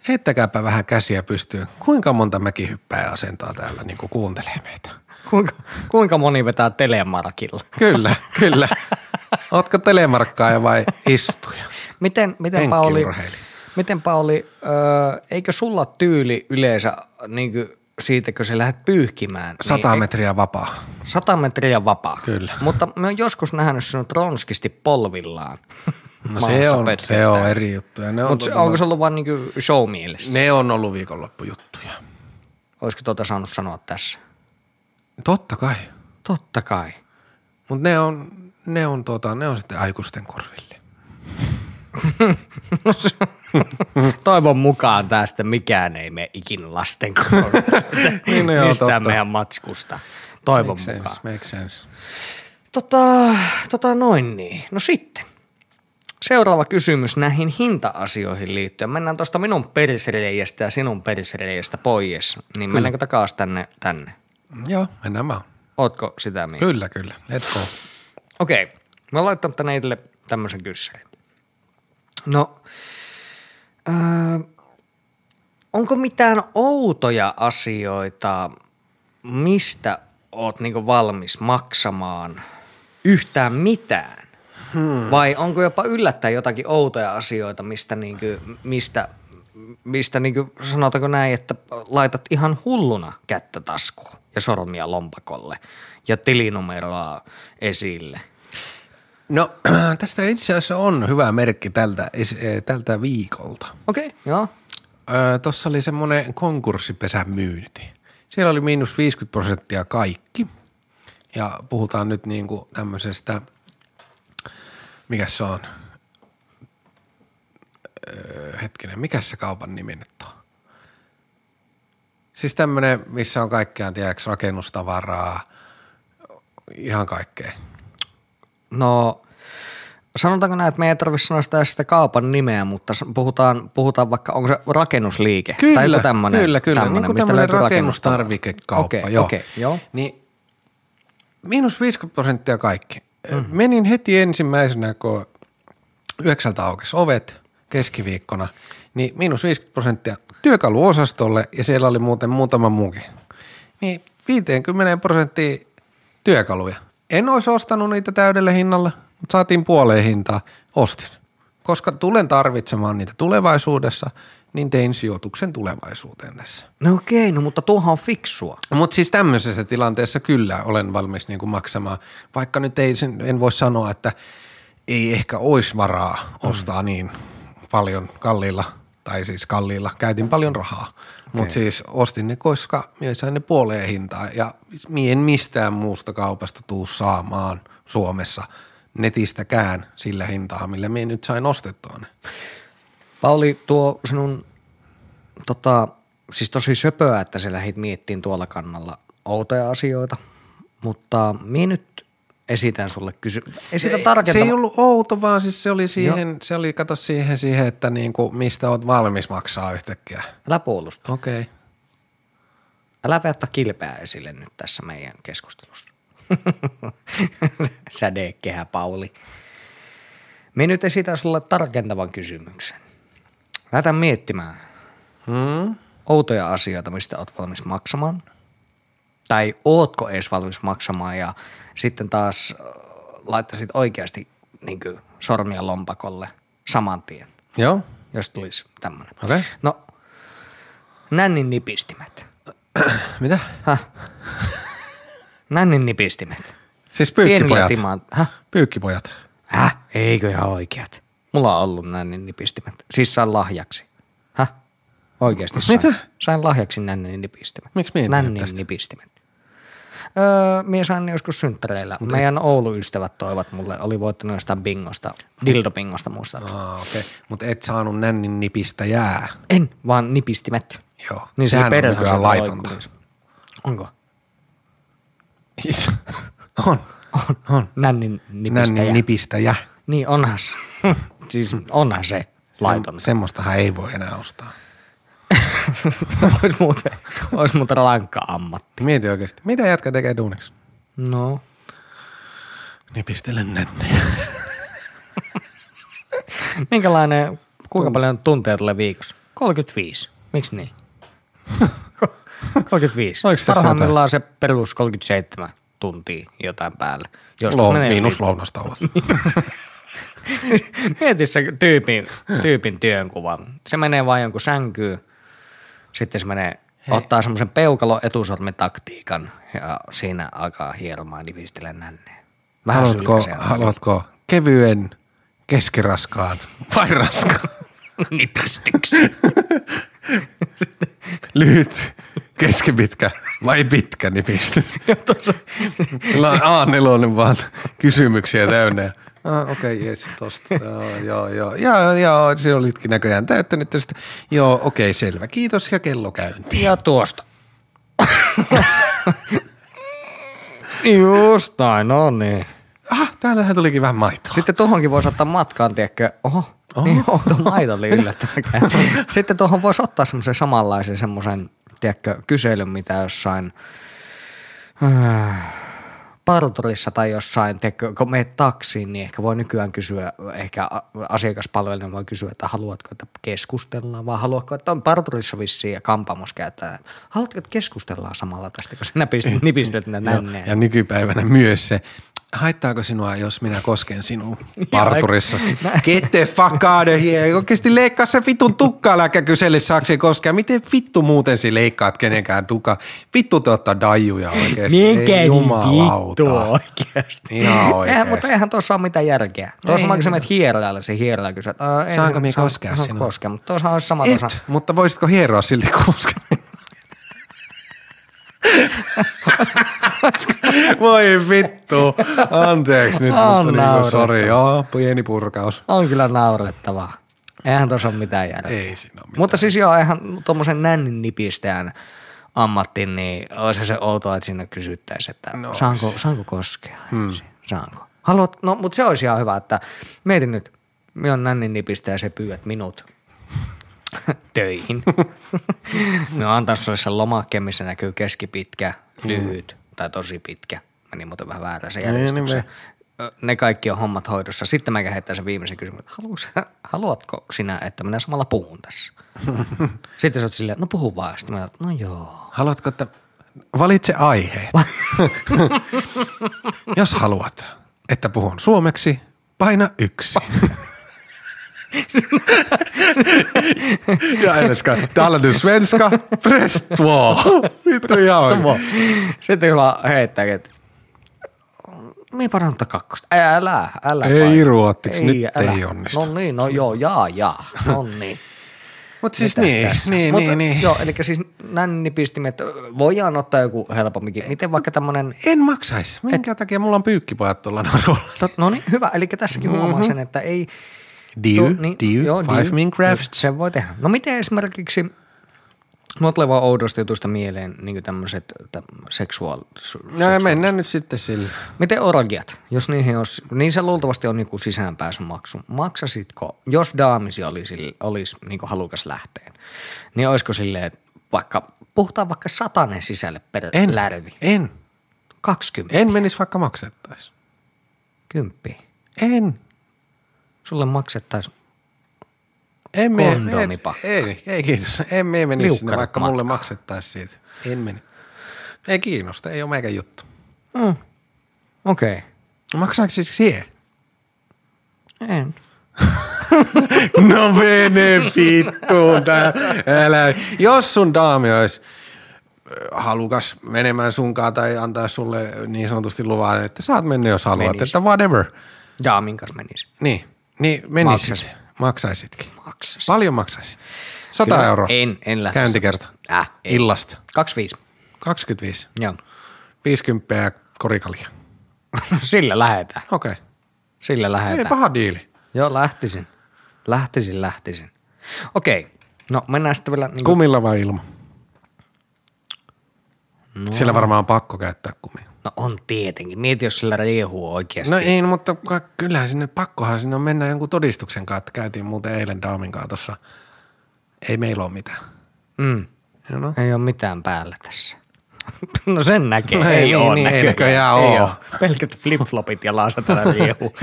heittäkääpä vähän käsiä pystyyn. Kuinka monta mäkihyppää asentaa täällä niinku kuuntelee meitä? Kuinka moni vetää telemarkilla? Kyllä. Ootko telemarkkaaja vai istuja? Miten Pauli, eikö sulla tyyli yleensä niin siitä, kun sä lähdet pyyhkimään? 100 metriä vapaa. 100 metriä vapaa. Kyllä. Mutta mä oon joskus nähnyt sinut ronskisti polvillaan. No se on eri juttuja. Mutta onko se ollut vaan niinku show-mielessä? Ne on ollut viikonloppujuttuja. Olisiko saanut sanoa tässä? Totta kai. Mutta ne on sitten aikuisten korville. Toivon mukaan tästä mikään ei mene ikinä lasten korville. Niin mistään meidän matskusta. Toivon mukaan. Make sense. Noin niin. No sitten. Seuraava kysymys näihin hinta-asioihin liittyen. Mennään tuosta minun persreiästä ja sinun persreiästä pois. Niin kyllä. Mennäänkö takaisin tänne? Joo, mennään vaan. Ootko sitä mieltä? Kyllä. Let's go. Okei. Mä oon laittanut tänne itselle tämmöisen kyssärin. No, onko mitään outoja asioita, mistä oot niinku valmis maksamaan yhtään mitään? Vai onko jopa yllättäen jotakin outoja asioita, mistä sanotaanko näin, että laitat ihan hulluna kättä taskuun ja sormia lompakolle ja tilinumeroa esille? No tästä itse asiassa on hyvä merkki tältä viikolta. Okei, joo. Tuossa oli semmoinen konkurssipesän myynti. Siellä oli -50% kaikki ja puhutaan nyt niinku tämmöisestä, mikä se on? Mikä se kaupan nimi nyt on? Siis tämmönen, missä on kaikkea, tiedätkö, rakennustavaraa, ihan kaikkea. No, sanotaanko näin, että me ei tarvitse sanoa sitä kaupan nimeä, mutta puhutaan vaikka, onko se rakennusliike? Kyllä, tai tämmönen, kyllä. Niin kuin tämmöinen rakennustarvikekauppa, joo. Niin -50% kaikki. Menin heti ensimmäisenä, kun 9 aukesi ovet keskiviikkona, niin -50% työkaluosastolle ja siellä oli muuten muutama muukin. Niin 50% työkaluja. En olisi ostanut niitä täydelle hinnalla, mutta saatiin puoleen hintaa. Ostin. koska tulen tarvitsemaan niitä tulevaisuudessa, niin tein sijoituksen tulevaisuuteen tässä. No okei, no mutta tuohan on fiksua. Mutta siis tämmöisessä tilanteessa kyllä olen valmis niinku maksamaan, vaikka nyt en voi sanoa, että ei ehkä olisi varaa ostaa niin paljon kalliilla, käytin paljon rahaa. Mutta siis ostin ne, koska minä sain ne puoleen hintaan ja en mistään muusta kaupasta tuu saamaan Suomessa netistäkään sillä hintaa, millä minä nyt sain ostettua ne. Pauli, tuo sinun siis tosi söpöä, että sä lähdit miettiin tuolla kannalla outoja asioita, mutta minä nyt esitän sulle esitän tarkentamaan. Se ei ollut outo, vaan siis se oli siihen, se oli kato siihen, että niinku, mistä oot valmis maksaa yhtäkkiä. Älä puolusta. Okei. Okay. Älä ottaa kilpeä esille nyt tässä meidän keskustelussa. Sädekehä, Pauli. Minä nyt esitän sulle tarkentavan kysymyksen. Lähdetään miettimään outoja asioita, mistä oot valmis maksamaan. Tai ootko edes valmis maksamaan ja sitten taas laittaisit oikeasti niin kuin sormia lompakolle saman tien. Joo. Jos tulisi tämmöinen. Okei. Okay. No, nännin nipistimet. Mitä? Nännin nipistimet. Siis pyykkipojat. Pyykkipojat. Eikö ihan oikeat? Mulla on ollut nännin nipistimet. Siis sain lahjaksi. Oikeasti sain. Mitä? Sain lahjaksi nännin nipistimet. Miksi minä nännin nipistimet? Minä sain joskus synttäreillä. Meidän Oulu-ystävät toivat mulle, oli voittanut jostain bingosta, dildobingosta muistaakseni. Okei. Mutta et saanut nännin nipistäjää. En, vaan nipistimet. Joo. Niin sehän on nykyään laitonta. Onko? On. Nännin nipistäjä. Nännin nipistäjä. Niin onhan se. Siis onhan se laitonta. Semmoistahan ei voi enää ostaa. Olisi muuten rankka ammatti. Mieti oikeasti. Mitä jätkä tekee duuniksi? No. Nipistelen nännejä. Kuinka paljon tunteja tulee viikossa? 35. Miksi niin? 35. Parhaimmillaan se perus 37 tuntia jotain päälle. Miinus lounastauot. Mieti se tyypin työnkuva. Se menee vaan jonkun sänkyyn. Sitten se menee, ottaa semmoisen peukalo etusormitaktiikan ja siinä alkaa hieromaan nipistellä nänneen. Haluatko kevyen, keskiraskaan vai raskaan? Nipistyksi. Lyhyt, keskipitkä vai pitkä nipistys? Meillä on A4 vaan kysymyksiä täynnä. Okei, jes, tosta. Joo, se olitkin näköjään täyttänyt tästä. Joo, okei, selvä. Kiitos ja kello käyntiin. Ja tuosta. Just näin, no niin. Täällähän tulikin vähän maitoa. Sitten tuohonkin voisi ottaa matkaan, tiedätkö, niin tuo maito oli yllättävän. Sitten tuohon voisi ottaa semmoisen samanlaisen tiedätkö, kyselyn, mitä jossain parturissa tai jossain, tiedätkö, kun menet taksiin, niin ehkä voi nykyään kysyä, ehkä asiakaspalvelija voi kysyä, että haluatko, että keskustellaan, vai haluatko, että on parturissa vissiin ja kampaamassa käytetään. Haluatko, että keskustellaan samalla tästä, kun sinä nipistät ne nänneen. Ja nykypäivänä myös se, haittaako sinua, jos minä kosken sinua parturissa? Get the fuck out of here. Oikeasti leikkaa se vitun tukkaa, äläkä kysele saako koskea. Miten vittu muuten si leikkaat kenenkään tukkaa? Vittu te ottaa daijuja oikeasti. Mikä vittu oikeasti. Ihan oikeasti. Mutta eihän tuossa ole mitään järkeä. Tuossa vaikka sä menet hierojalle, se hieroja kysyy, että saanko minä koskea sinua? Koskea, mutta tuossa olisi sama tuossa. Mutta voisitko hieroa silti koskea? Voi vittu. Anteeksi nyt, mutta niinku sori. Joo, pieni purkaus. On kyllä naurettavaa. Eihän tuossa ole mitään järkeä. Ei siinä ole mitään. Mutta siis joo, eihän tuommoisen nännin nipistäjän ammattiin, niin olisi se outoa, että siinä kysyttäisiin, että saanko koskea? Saanko? No, mutta se olisi ihan hyvä, että mietin nyt, minä on nännin nipistäjä ja se pyydät minut töihin. No antaa sulle sen lomakkeen, missä näkyy keskipitkä, lyhyt tai tosi pitkä. Meni muuten vähän väärä se järjestyksen. Ne kaikki on hommat hoidossa. Sitten mä heittää sen viimeisen kysymyksen, haluatko sinä, että minä samalla puhun tässä? Sitten sä oot silleen, no puhu vaan. Sitten mä oot, no joo. Haluatko, että valitse aiheet? Jos haluat, että puhun suomeksi, paina 1. Jag älskar, talar du svenska? Press 2. Vittu ihan. Sitten kun mä heittäkin, että me parantaa kakkosta. Älä. Ei ruottiksi, nyt ei onnistu. No niin, no joo, jaa. No niin. Mutta siis niin. Joo, eli siis nännipistimet, voidaan ottaa joku helpomminkin. Miten vaikka tämmönen... En maksaisi. Minkä takia mulla on pyykkipajat tuolla narulla? No niin, hyvä. Eli tässäkin huomaa sen, että ei... Dew, 5 Minecraft. Se voi tehdä. No miten esimerkiksi... Mut tulee vaan oudosti jutusta mieleen niin tämmöiset No mennään nyt sitten sille. Miten orgiat? Jos niihin olisi, niin se luultavasti on joku sisäänpääsymaksu. Maksasitko, jos daamisi olisi niin halukas lähteen, niin olisiko silleen, että puhutaan vaikka 100 sisälle per lärvi? En. 20. En menisi vaikka maksettaisi. 10. En. Sulle maksettaisiin kondomipakka. Ei kiitos. En menisi sinne, vaikka mulle maksettaisiin siitä. En meni. Ei kiinnosta, ei ole meikän juttu. Okei. Maksaako siis siihen? En. No mene vittuun tää. Älä. Jos sun daami olisi halukas menemään sunkaan tai antaa sulle niin sanotusti luvan, että saat mennä jos haluat, että whatever. Daamin kanssa menisi. Niin menisit. Maksaisitkin. Paljon maksaisit? 100 Kyllä, euroa. En lähtisi. Käyntikerta. Illasta. 25. 25. Joo. 50 ja korikalia. Sillä lähetään. Okei. Sillä lähetään. Ei paha diili. Joo, lähtisin. Okei. No mennään sitten vielä. Niin kumilla vai ilma? No. Siellä varmaan on pakko käyttää kumia. No on tietenkin. Mieti, jos sillä riehuu oikeasti. No ei, mutta kyllähän sinne pakkohan sinne on mennä jonkun todistuksen kanssa, että käytiin muuten eilen Daamin kanssa tuossa. Ei meillä ole mitään. No. Ei ole mitään päällä tässä. No sen näkee. No ei ole niin, ei näköjään ole. Pelkät flip-flopit jalassa täällä riehuu.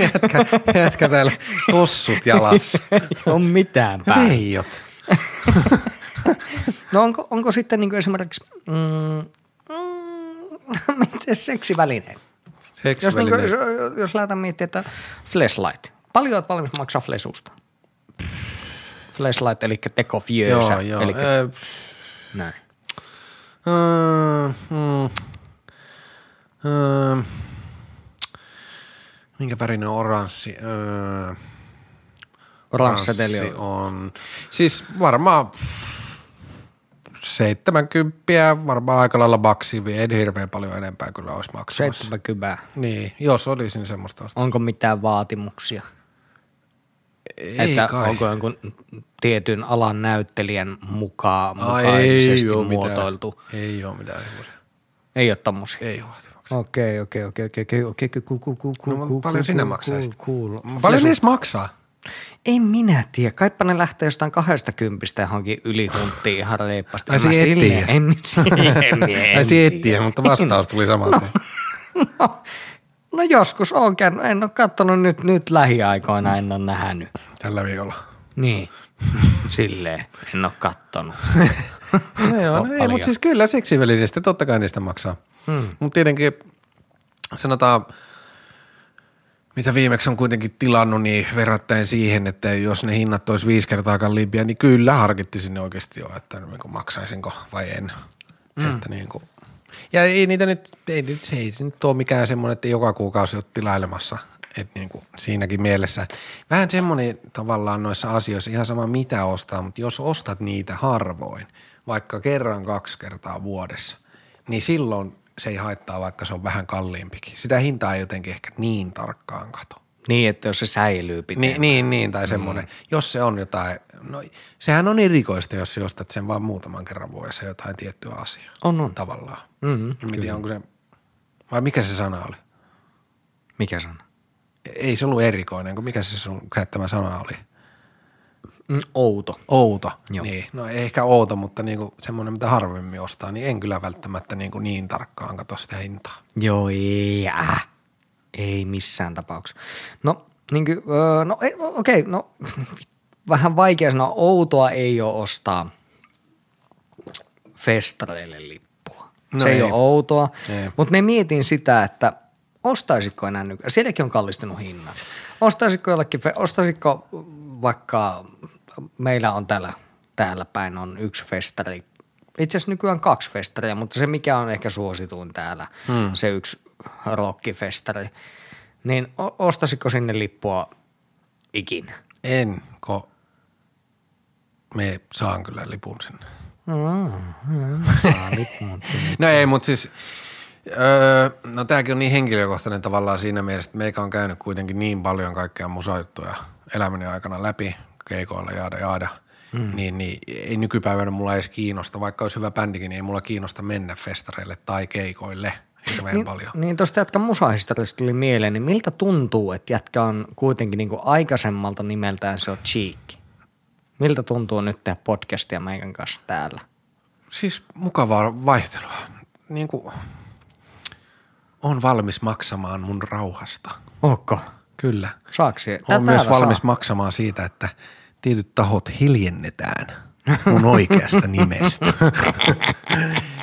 Jätkä täällä tossut jalassa. Ei ole mitään päällä. Veijot. No onko sitten niin kuin esimerkiksi... Miten seksivälineet? Jos lähdetään miettimään, että flashlight. Paljon olet valmis maksaa flesusta? Flashlight, eli tekofjöösä. Joo. Näin. Minkä värinen oranssi? Oranssi on. Siis varmaan 70, varmaan aika lailla baksi, ei hirveän paljon enempää kyllä olisi maksamassa. 70. Niin, jos olisin semmoista. Onko mitään vaatimuksia? Ei että kai. Onko jonkun tietyn alan näyttelijän mukaisesti muotoiltu? Ei ole mitään semmoisia. Ei ole tommosia? Ei ole vaatimuksia. Okei. Paljon sinä maksaisit? Paljon niistä maksaa? Ei minä tiedä. Kaipa ne lähtee jostain 20 johonkin ylihunttiin ihan reippaasti. Ai se et tiedä, mutta vastaus tuli saman tien. No joskus on käynyt. En ole katsonut nyt lähiaikoina, en ole nähnyt. Tällä viikolla. Niin, silleen. En ole katsonut. Ei, mutta siis kyllä seksivälineistä totta kai niistä maksaa. Mutta tietenkin sanotaan, mitä viimeksi on kuitenkin tilannut, niin verrattaen siihen, että jos ne hinnat olisi 5 kertaa kalliimpia, niin kyllä harkittisin oikeasti jo, että maksaisinko vai en. Että niin kuin. Ja ei se nyt ole mikään semmoinen, että joka kuukausi olet tilailemassa, että niin kuin siinäkin mielessä. Vähän semmoinen tavallaan noissa asioissa, ihan sama mitä ostaa, mutta jos ostat niitä harvoin, vaikka kerran 2 kertaa vuodessa, niin silloin se ei haittaa, vaikka se on vähän kalliimpikin. Sitä hintaa ei jotenkin ehkä niin tarkkaan kato. Niin, että jos se säilyy pitempään. Niin, tai semmoinen. Jos se on jotain, no sehän on erikoista, jos sä ostat sen vaan muutaman kerran vuodessa jotain tiettyä asiaa. On. Tavallaan. Miten onko se, vai mikä se sana oli? Mikä sana? Ei se ollut erikoinen, kun mikä se sun käyttämä sana oli? Outo. Joo. Niin. No ei ehkä outo, mutta niinku semmoinen, mitä harvemmin ostaa, niin en kyllä välttämättä niin tarkkaan katso sitä hintaa. Joo, ei missään tapauksessa. No, okei, vähän vaikea sanoa, outoa ei ole ostaa festareille lippua. No se ei ole outoa, mutta me mietin sitä, että ostaisitko enää nykyään, sielläkin on kallistunut hinnat. Ostaisitko vaikka meillä on täällä päin on yksi festari, itse asiassa nykyään 2 festaria, mutta se mikä on ehkä suosituin täällä, se yksi rockifestari, niin ostasitko sinne lippua ikinä? Me saan kyllä lipun sinne. Saa lipun sinne. No ei, mutta siis, no tääkin on niin henkilökohtainen tavallaan siinä mielessä, että meikä on käynyt kuitenkin niin paljon kaikkea musajuttuja elämäni aikana läpi, keikoilla jaada. Niin ei nykypäivänä mulla edes kiinnosta, vaikka olisi hyvä bändikin, niin ei mulla kiinnosta mennä festareille tai keikoille hirveän paljon. Niin tuosta jätkän musahistoriasta tuli mieleen, niin miltä tuntuu, että jätkä on kuitenkin niin kuin aikaisemmalta nimeltään se on Cheek? Miltä tuntuu nyt tehdä podcastia meikän kanssa täällä? Siis mukavaa vaihtelua. Niin kuin on valmis maksamaan mun rauhasta. Ootko? Kyllä. Saaksi? Olen myös valmis maksamaan siitä, että tietyt tahot hiljennetään mun oikeasta nimestä.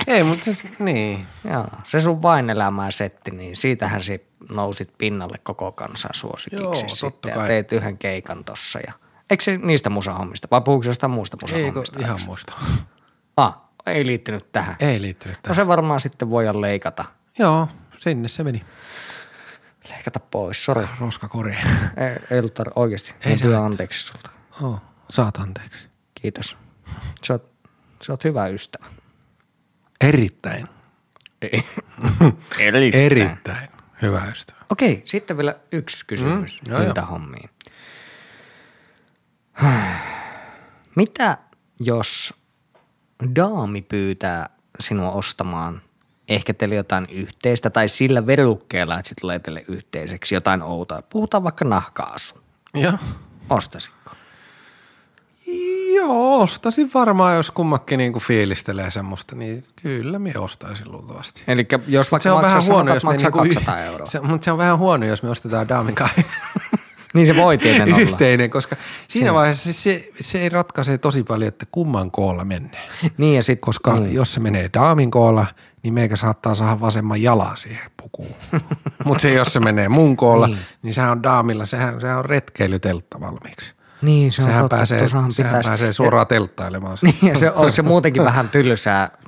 Ei, mutta siis niin. Joo, se sun vain elämää setti, niin siitähän se nousit pinnalle koko kansan suosikiksi. Joo, sitten totta ja kai. teit yhden keikan tossa. Ja eikö se niistä musahommista, vai puhuuko se jostain muusta musahommista? Eikö ihan muista? Ei liittynyt tähän. Ei liittynyt No tähän. se varmaan sitten voidaan leikata. Joo, sinne se meni. Leikata pois, sori. Roskakoriin. Ei ollut oikeasti. Ei Ei se pyydä anteeksi sulta. Saat anteeksi. Kiitos. Sä oot hyvä ystävä. Erittäin. Erittäin hyvä ystävä. Okei, sitten vielä yksi kysymys joo. hintahommiin. Mitä jos daami pyytää sinua ostamaan ehkä teille jotain yhteistä tai sillä verukkeella, että se tulee teille yhteiseksi jotain outoa. Puhutaan vaikka nahka-asu. Joo. Ostasitko? Joo, ostaisin varmaan, jos kummakin niinku fiilistelee semmoista, niin kyllä minä ostaisin luultavasti. Eli jos vaikka Se on vähän huono, jos me maksaa niinku 200 euroa. Mutta se on vähän huono, jos me ostetaan daamin kanssa Niin se voi tietenkin olla. yhteinen, koska siinä vaiheessa se ei ratkaise tosi paljon, että kumman koolla mennään. Niin ja sit, Koska jos se menee daamin koolla, niin meikä saattaa saada vasemman jalan siihen pukuun. Mutta se, jos se menee mun koolla, niin sehän on daamilla, sehän on retkeilyteltta valmiiksi. niin se on Sehän totta, pääsee suoraan telttailemaan. Niin, ja se olisi se muutenkin vähän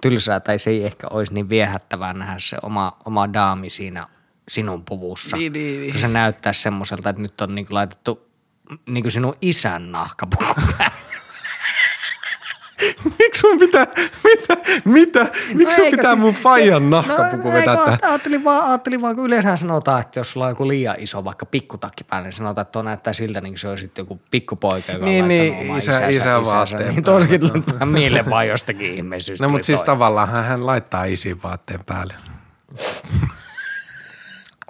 tylsää, tai se ei ehkä olisi niin viehättävää nähdä se oma daami siinä sinun puvussa. Niin. Kun se näyttää semmoiselta, että nyt on niinku laitettu niinku sinun isän nahkapuku. Miksi sun pitää, miksi sun pitää mun faijan nahkapuku vetää tähän? Ajattelin vaan, kun yleensä sanotaan, että jos sulla on joku liian iso vaikka pikkutakki päällä, niin sanotaan, että tuo näyttää siltä, niin kuin se olisi sitten joku pikkupoika, joka on laittanut oma isän vaatteen niin toisikin tulee vähän mieleen vaan jostakin ihmeisyystä. No mutta siis tavallaan hän laittaa isin vaatteen päälle.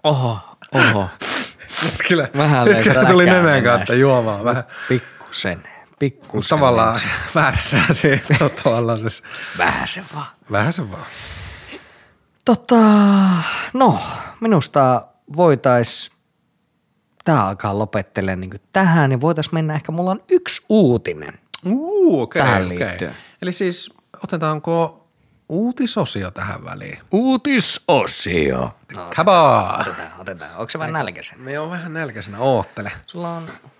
Oho. Kyllä, Vähän nyt kyllä tuli räkää nenän kautta näistä. juomaan vähän. Pikkusen. Tavallaan väärässä se tavallaan. Vähän se vaan. Vähän se vaan. No, minusta tää alkaa lopettelemaan niin tähän, niin voitaisiin mennä ehkä, mulla on yksi uutinen. Tähän Okei. liittyen. Eli siis otetaanko uutisosio tähän väliin? Uutisosio. Come on! Otetaan. Onko se vähän nälkäisen? Me on vähän nälkäisenä, oottele.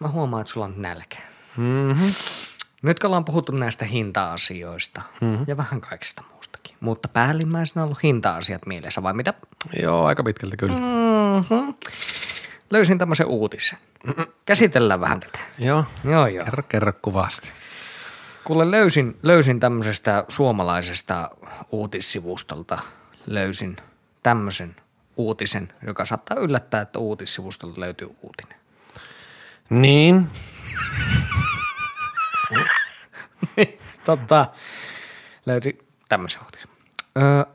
Mä huomaan, että sulla on nälkä. Mm-hmm. Nyt kun ollaan puhuttu näistä hinta-asioista ja vähän kaikista muustakin, mutta päällimmäisenä on ollut hinta-asiat mielessä, vai mitä? Joo, aika pitkälti kyllä. Löysin tämmöisen uutisen. Käsitellään vähän tätä. Joo. Joo. Kerro kuvasti. Kuule, löysin tämmöisestä suomalaisesta uutissivustolta, löysin tämmöisen uutisen, joka saattaa yllättää, että uutissivustolta löytyy uutinen. Niin. Löytyi tämmöisen uutisen.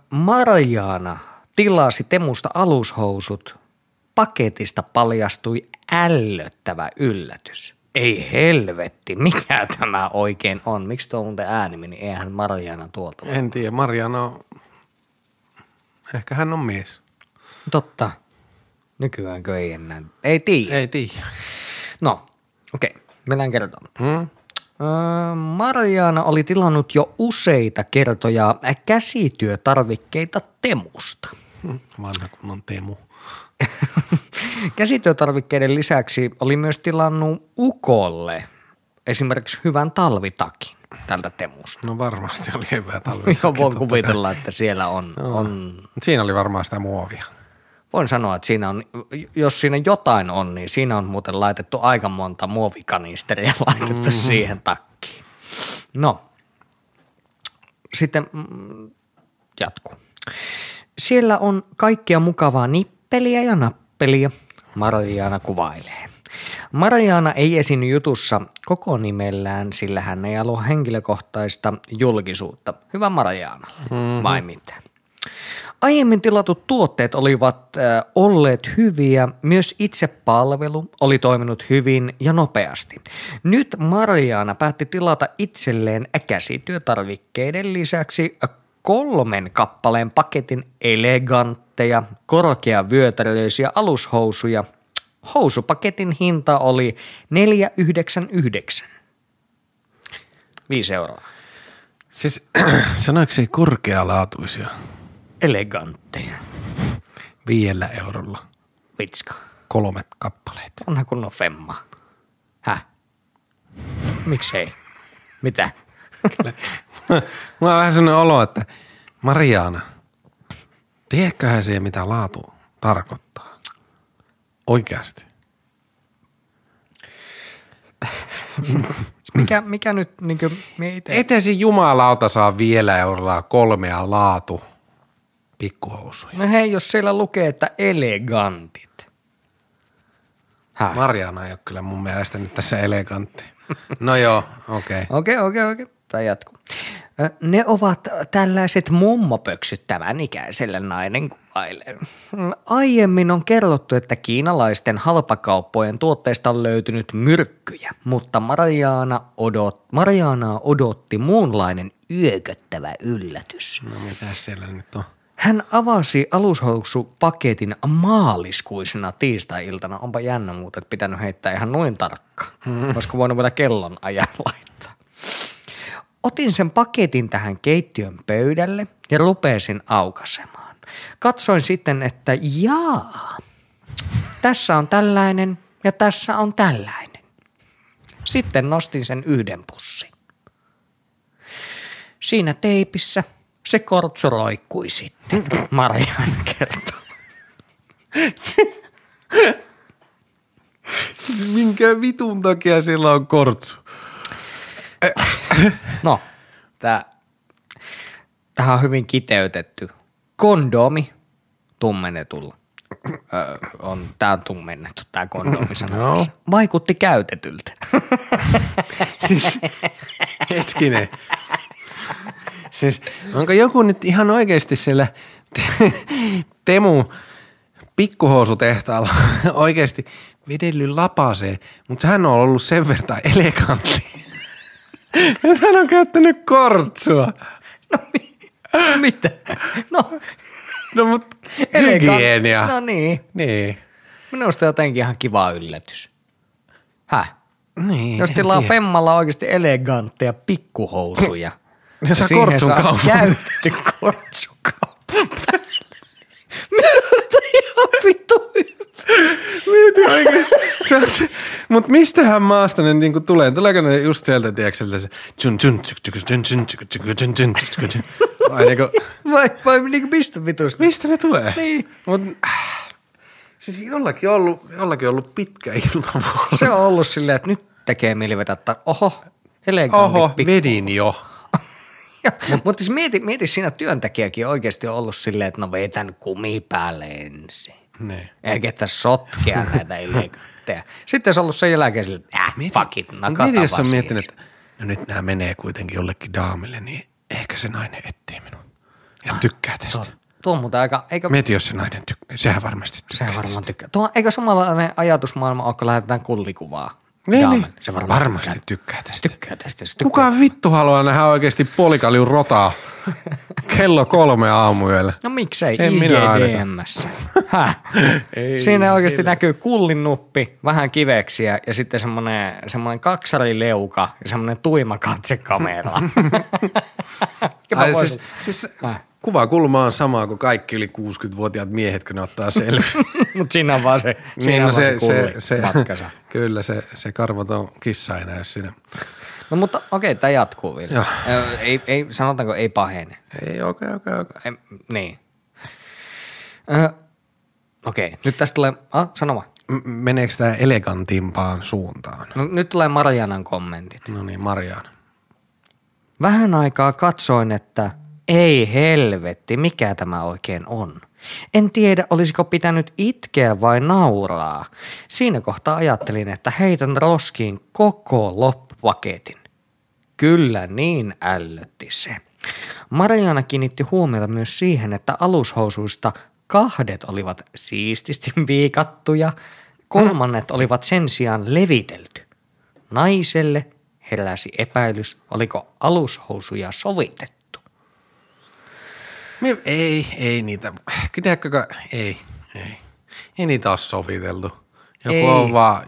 Marjaana tilasi Temusta alushousut. Paketista paljastui ällöttävä yllätys. Ei helvetti, mikä tämä oikein on? Miksi tuo muuten ääni meni? Eihän Marjaana tuolta. En tiedä, Marjana, ehkä hän on mies. Totta. Nykyäänkö ei enää? Ei tiedä. Ei tiedä. No, okei. Mennään kertomaan. Marjaana oli tilannut jo useita kertoja käsityötarvikkeita Temusta. Vanha kunnon Temu. Käsityötarvikkeiden lisäksi oli myös tilannut ukolle esimerkiksi hyvän talvitakin tältä Temusta. No varmasti oli hyvä talvi. Joo, voin kuvitella, että siellä on. Siinä oli varmaan sitä muovia. Voin sanoa, että siinä on, jos siinä jotain on, niin siinä on muuten laitettu aika monta muovikanisteria laitettu siihen takkiin. No, sitten jatkuu. Siellä on kaikkia mukavaa nippeliä ja nappelia, Mariana kuvailee. Mariana ei esiinny jutussa koko nimellään, sillä hän ei halua henkilökohtaista julkisuutta. Hyvä Mariana, vai mitä? Aiemmin tilatut tuotteet olivat olleet hyviä, myös itse palvelu oli toiminut hyvin ja nopeasti. Nyt Mariana päätti tilata itselleen käsityötarvikkeiden lisäksi 3 kappaleen paketin elegantteja, korkeavyötäröisiä alushousuja. Housupaketin hinta oli 4,99. 5 euroa. Siis sanoiko se korkealaatuisia? Elegantteja. 5 eurolla. Vitska. 3 kappaleita. Onhan kunnon femma. Häh? Miksei? Mitä? Mulla on vähän sellainen olo, että Mariana, tiedätköhän siihen mitä laatu tarkoittaa? Oikeasti. Mikä nyt niinkö mietin? Etesi jumalauta saa 5 eurolla 3 laatu pikkuhousuja. No hei, jos siellä lukee, että elegantit. Häh? Mariana ei ole kyllä mun mielestä nyt tässä elegantti. No joo, okei. Okei. Tai jatkuu. Ne ovat tällaiset mummopöksyt tämän ikäiselle nainen kuvailee. Aiemmin on kerrottu, että kiinalaisten halpakauppojen tuotteista on löytynyt myrkkyjä, mutta Marianaa odotti muunlainen yököttävä yllätys. No mitä siellä nyt on? Hän avasi alushousupaketin maaliskuisena tiistai-iltana. Onpa jännä muuten, että pitänyt heittää ihan noin tarkka. Olisiko voinut vielä kellon ajan laittaa. Otin sen paketin tähän keittiön pöydälle ja rupesin aukaisemaan. Katsoin sitten, että tässä on tällainen ja tässä on tällainen. Sitten nostin sen 1 pussin. Siinä teipissä se kortsu roikkui sitten, Mariana kertoo. Minkä vitun takia siellä on kortsu? No, tähän on hyvin kiteytetty. Kondomi tummennetulla. Tää on tummennettu, tää kondomisana. No. Vaikutti käytetyltä. Siis, hetkinen. Siis, onko joku nyt ihan oikeasti siellä Temu pikkuhousutehtaalla oikeasti vedellyt lapaseen, mutta hän on ollut sen verran elegantti. Hän on käyttänyt kortsua. No mitä? No mut hygienia. No niin. Niin. Minusta jotenkin ihan kiva yllätys. Häh? Niin. Jos tilaa Femmalla oikeasti elegantteja pikkuhousuja. Ja saa kortsukaupan. Käytetty kortsukaupan. Minusta ihan vittu hyvä. Mietin oikein. Mutta mistähän maasta ne niinku tulee? Tuleeko ne just sieltä, tiedätkö, se Vai niinku mistä vitusta? Mistä ne tulee? Niin. Mut, siis jollakin on ollut pitkä ilta. Se on ollut silleen, että nyt tekee mieli vetää, että elegantit pikku. Vedin jo. Mutta siis mieti siinä työntekijäkin oikeasti on ollut silleen, että no vetän kumi päälle ensin. Ne. Eikä että sotkea näitä elegantteja. Sitten se on ollut sen jälkeen silleen, että fuck it, nakata Mieti, jos on vaan miettinyt, siihen. että no nyt nämä menee kuitenkin jollekin daamille, niin ehkä se nainen etsii minut. Ja tykkää tästä. Tuo on muuten aika, eikö... Mieti, jos se nainen tykkää. Sehän varmasti tykkää. Sehän varmaan tykkää. Tuo, eikö samanlainen ajatusmaailma ole, kun lähetetään kullikuvaa? Niin. Se varmasti tykkää tästä. Tykkää tästä. Kuka vittu haluaa nähdä oikeasti puolikaljun rotaa kello 3 aamuyöllä? No miksei En minä ainakaan. IGDM:ssä? Häh? Siinä oikeasti näkyy kullin nuppi, vähän kiveksiä ja sitten semmoinen kaksarileuka ja semmoinen tuima katsekamera. Ai, siis kuvakulma on sama kuin kaikki yli 60-vuotiaat miehet, kun ne ottaa selfie. Mutta siinä on vaan se, se matkansa. Kyllä, se karvaton kissa ei näy siinä. No mutta okei, tämä jatkuu vielä. Ei, sanotaanko ei pahene. Ei, okei. Niin. Okei, nyt tästä tulee, sano vaan. Meneekö tämä elegantimpaan suuntaan? No, nyt tulee Marianan kommentit. No niin, Mariana. Vähän aikaa katsoin, että ei helvetti, mikä tämä oikein on. En tiedä, olisiko pitänyt itkeä vai nauraa. Siinä kohtaa ajattelin, että heitän roskiin koko loppupaketin. Kyllä niin ällötti se. Mariana kiinnitti huomiota myös siihen, että alushousuista 2 olivat siististi viikattuja, 3 olivat sen sijaan levitelty. Naiselle heräsi epäilys, oliko alushousuja sovitettu. Ei niitä. Ei niitä ole soviteltu.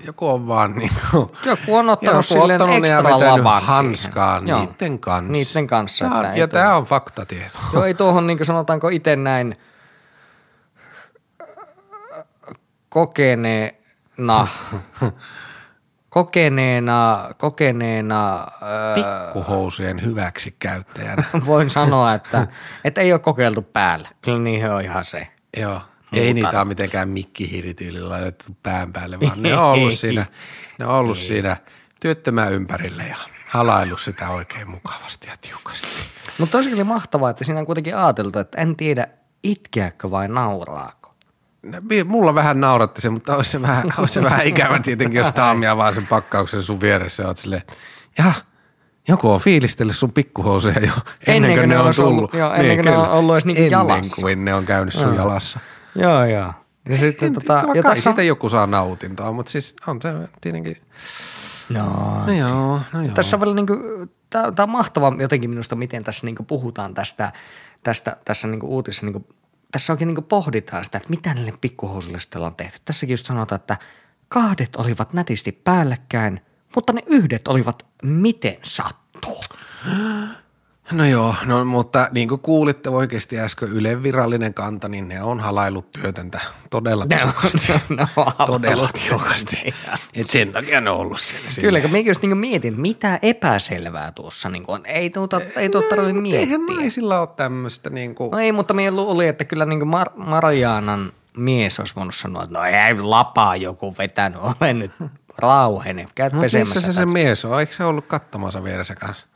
Joku on vaan niinku. Joku on ottanut silleen ekstra lavan hanskaan niiden kanssa. Niiden kanssa. Ja tämä on faktatieto. Joo, ei tuohon niinku sanotaanko itse näin kokeneena pikkuhousujen hyväksikäyttäjänä. Voin sanoa, että ei ole kokeiltu päällä. Kyllä niihin on ihan se. Joo. Ei niitä ole mitenkään mikkihirityylillä laitettu pään päälle, vaan ne on ollut siinä työttömän ympärillä ja halaillut sitä oikein mukavasti ja tiukasti. Mutta tosi oli mahtavaa, että siinä on kuitenkin ajateltu, että en tiedä itkeäkö vai nauraako. Mulla vähän nauratti se, mutta olisi se vähän ikävä tietenkin, jos daamia vaan sen pakkauksen sun vieressä ja oot silleen, joku on fiilistellyt sun pikkuhousuja jo ennen kuin ne on tullut. Ennen kuin ne on ollut edes niinku jalassa. Ennen kuin ne on käynyt sun jalassa. Joo. Ja sitten ja kai siitä joku saa nautintoa, mutta siis on se tietenkin. No joo. Tässä on vielä niinku, tää on mahtavaa jotenkin minusta, miten tässä niinku puhutaan tässä niinku uutisessa niinku, tässä oikein niinku pohditaan sitä, että mitä niille pikkuhousuille sitten on tehty. Tässäkin just sanotaan, että 2 olivat nätisti päällekkäin, mutta ne 1 olivat miten sattuu. No joo, mutta niin kuin kuulitte oikeasti äsken Ylen virallinen kanta, niin ne on halailut työtöntä todella tiukasti. Todella tiukasti. Et sen takia ne on ollut siellä. Kyllä, kun minä just niin mietin, mitä epäselvää tuossa niin on. Ei tarvitse miettiä. Eihän naisilla ole tämmöistä niin kuin. No ei, mutta minä luulin, että kyllä niin Marianan mies olisi voinut sanoa, että no ei lapaa joku vetänyt, ole nyt rauhene, käyt pesemässä. Missä se mies on? Eikö se ollut katsomassa vieressä kanssa?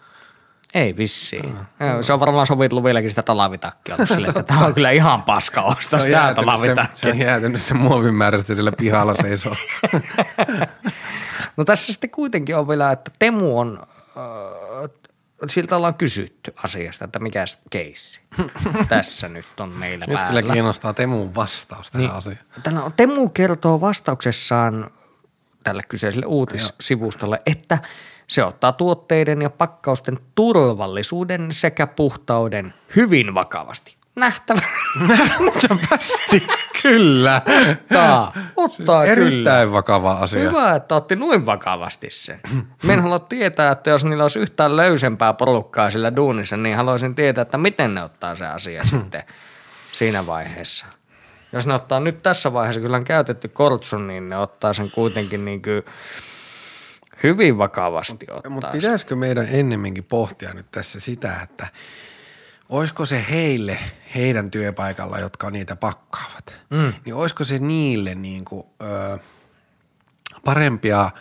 Ei vissiin. Se on varmaan sovitellut vieläkin sitä talavitakkia ollut silleen, että tämä on kyllä ihan paska ostos tämä talavitakki. Se on jäätynyt se muovin määrästä siellä pihalla seisoo. No tässä sitten kuitenkin on vielä, että Temu on, siltä ollaan kysytty asiasta, että mikäs keissi tässä nyt on meillä nyt päällä. Nyt kyllä kiinnostaa Temun vastaus tähän asiaan. Temu kertoo vastauksessaan tälle kyseiselle uutissivustolle, että se ottaa tuotteiden ja pakkausten turvallisuuden sekä puhtauden hyvin vakavasti. Nähtävästi, kyllä. Ottaa erittäin kyllä. Vakava asia. Hyvä, että otti noin vakavasti sen. Mä en halua tietää, että jos niillä olisi yhtään löysempää porukkaa sillä duunissa, niin haluaisin tietää, että miten ne ottaa se asia sitten siinä vaiheessa. Jos ne ottaa nyt tässä vaiheessa, kyllä on käytetty kortsun, niin ne ottaa sen kuitenkin niin kuin hyvin vakavasti ottaa. Mutta pitäisikö meidän ennemminkin pohtia nyt tässä sitä, että olisiko se heidän työpaikalla, jotka niitä pakkaavat, niin olisiko se niille niin kuin, parempia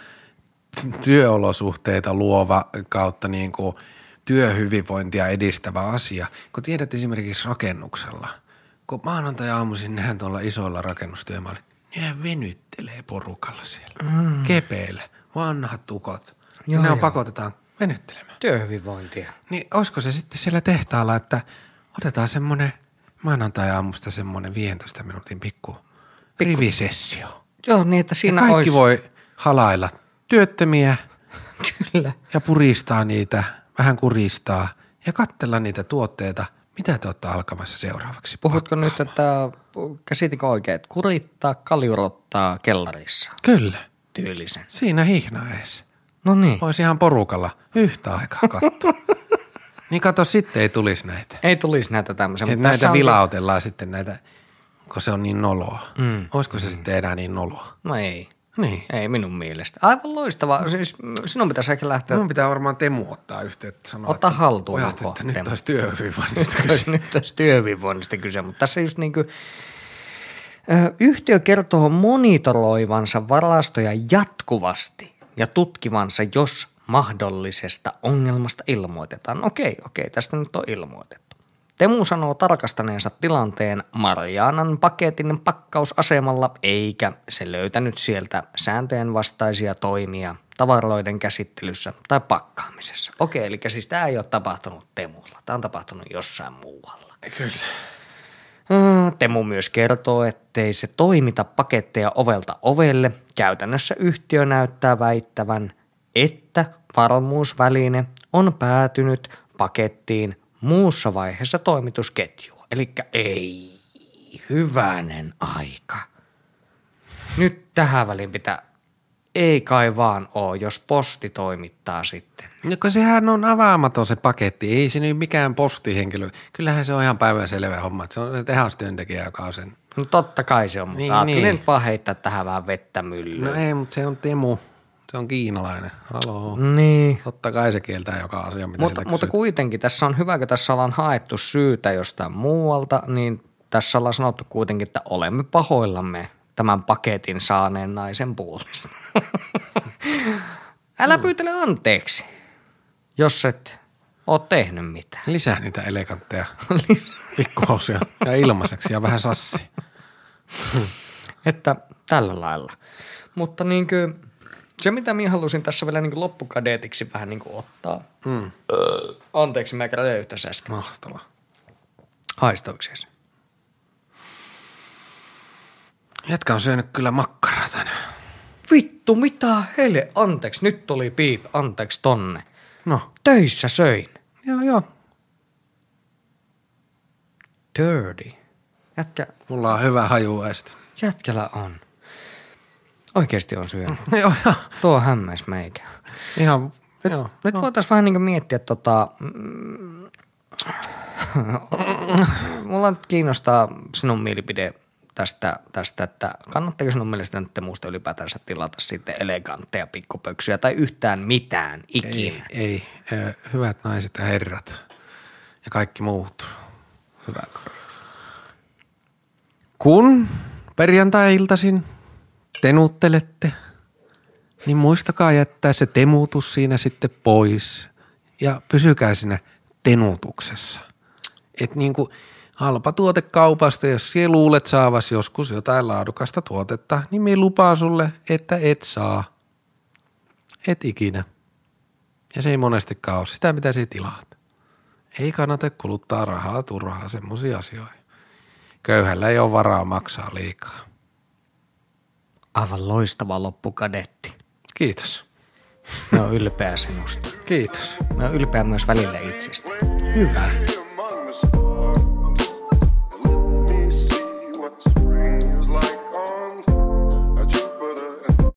työolosuhteita luova kautta niin kuin työhyvinvointia edistävä asia, kun tiedät esimerkiksi rakennuksella, kun maanantai-aamuisin nähdään tuolla isoilla rakennustyömailla, ne venyttelee porukalla siellä, kepeillä. Vanhat tukot. Ne pakotetaan venyttelemään. Työhyvinvointia. Niin olisiko se sitten siellä tehtaalla, että otetaan semmoinen maanantai-aamusta semmoinen 15 minuutin pikku rivisessio. Joo, niin että siinä ja kaikki voi halailla työttömiä. Kyllä. Ja puristaa niitä, vähän kuristaa ja katsella niitä tuotteita, mitä te olette alkamassa seuraavaksi. Puhutko nyt, että käsitinkö oikein, että kurittaa, kaljurottaa kellarissa? Kyllä. Tyylisen. Siinä hihnaeessa. No niin. Voisi ihan porukalla yhtä aikaa katsoa. Niin kato, sitten ei tulisi näitä. Ei tulisi näitä tämmöisiä. Että näitä vilautellaan sitten näitä, kun se on niin noloa. Olisiko se sitten enää niin noloa? No ei. Niin. Ei minun mielestä. Aivan loistavaa. Siis sinun pitäisi ehkä lähteä. Minun pitää varmaan Temu ottaa yhteyttä. Sanoa, ottaa haltuun. Pojat, että nyt olisi työhyvinvoinnista kyse. Nyt olisi työhyvinvoinnista kyse, mutta tässä just niin kuin yhtiö kertoo monitoroivansa varastoja jatkuvasti ja tutkivansa, jos mahdollisesta ongelmasta ilmoitetaan. Okei, tästä nyt on ilmoitettu. Temu sanoo tarkastaneensa tilanteen Marianan paketin pakkausasemalla, eikä se löytänyt sieltä sääntöjen vastaisia toimia tavaroiden käsittelyssä tai pakkaamisessa. Okei, eli siis tämä ei ole tapahtunut Temulla. Tämä on tapahtunut jossain muualla. Kyllä. Temu myös kertoo, ettei se toimita paketteja ovelta ovelle. Käytännössä yhtiö näyttää väittävän, että varmuusväline on päätynyt pakettiin muussa vaiheessa toimitusketjua. Elikkä ei, hyvänen aika. Nyt tähän väliin ei kai vaan oo, jos posti toimittaa sitten. No kun sehän on avaamaton se paketti, ei se nyt mikään postihenkilö. Kyllähän se on ihan päivänselvä homma, että se on se tehastyöntekijä, joka on sen. No totta kai se on, mutta Niin, ajattelin niin. nyt vaan heittää tähän vähän vettä myllyyn. No ei, mutta se on Temu. Se on kiinalainen. Haloo. Niin. Totta kai se kieltää joka asia, mitä Mutta kuitenkin tässä on hyvä, kun tässä ollaan haettu syytä jostain muualta, niin tässä ollaan sanottu kuitenkin, että olemme pahoillamme tämän paketin saaneen naisen puolesta. Älä pyytele anteeksi, jos et oo tehnyt mitään. Lisää niitä elegantteja pikkuhousuja ja ilmaiseksi ja vähän sassi. Että tällä lailla. Mutta niinkö, se mitä minä halusin tässä vielä niin loppukadeetiksi vähän niin ottaa. Anteeksi, mä käden yhtä äsken. Mahtavaa. Haistoiko se? Jätkä on syönyt kyllä makkaraa tänään. Vittu, mitä anteeksi, nyt tuli piip, anteeksi tonne. No. Töissä söin. Joo. Dirty. Mulla on hyvä hajuaista. Jätkällä on. Oikeesti on syönyt. Joo. Tuo hämmäis meikä. Ihan, Nyt voitais vähän niin miettiä mulla nyt kiinnostaa sinun mielipide tästä, että kannattaako sinun mielestä nyt muusta ylipäätänsä tilata sitten elegantteja pikkupöksyjä tai yhtään mitään ikinä? Ei. Hyvät naiset ja herrat ja kaikki muut. Hyvä korjaus. Kun perjantai-iltaisin tenuttelette, niin muistakaa jättää se temutus siinä sitten pois ja pysykää siinä tenutuksessa. Et niinku halpa tuote kaupasta, jos siellä luulet saavas joskus jotain laadukasta tuotetta, niin minä lupaan sulle, että et saa. Et ikinä. Ja se ei monestikaan ole sitä, mitä sä tilaat. Ei kannata kuluttaa rahaa turhaa semmoisiin asioihin. Köyhällä ei ole varaa maksaa liikaa. Aivan loistava loppukadetti. Kiitos. Mä oon ylpeä sinusta. Kiitos. Mä oon ylpeä myös välillä itsestä. Hyvä.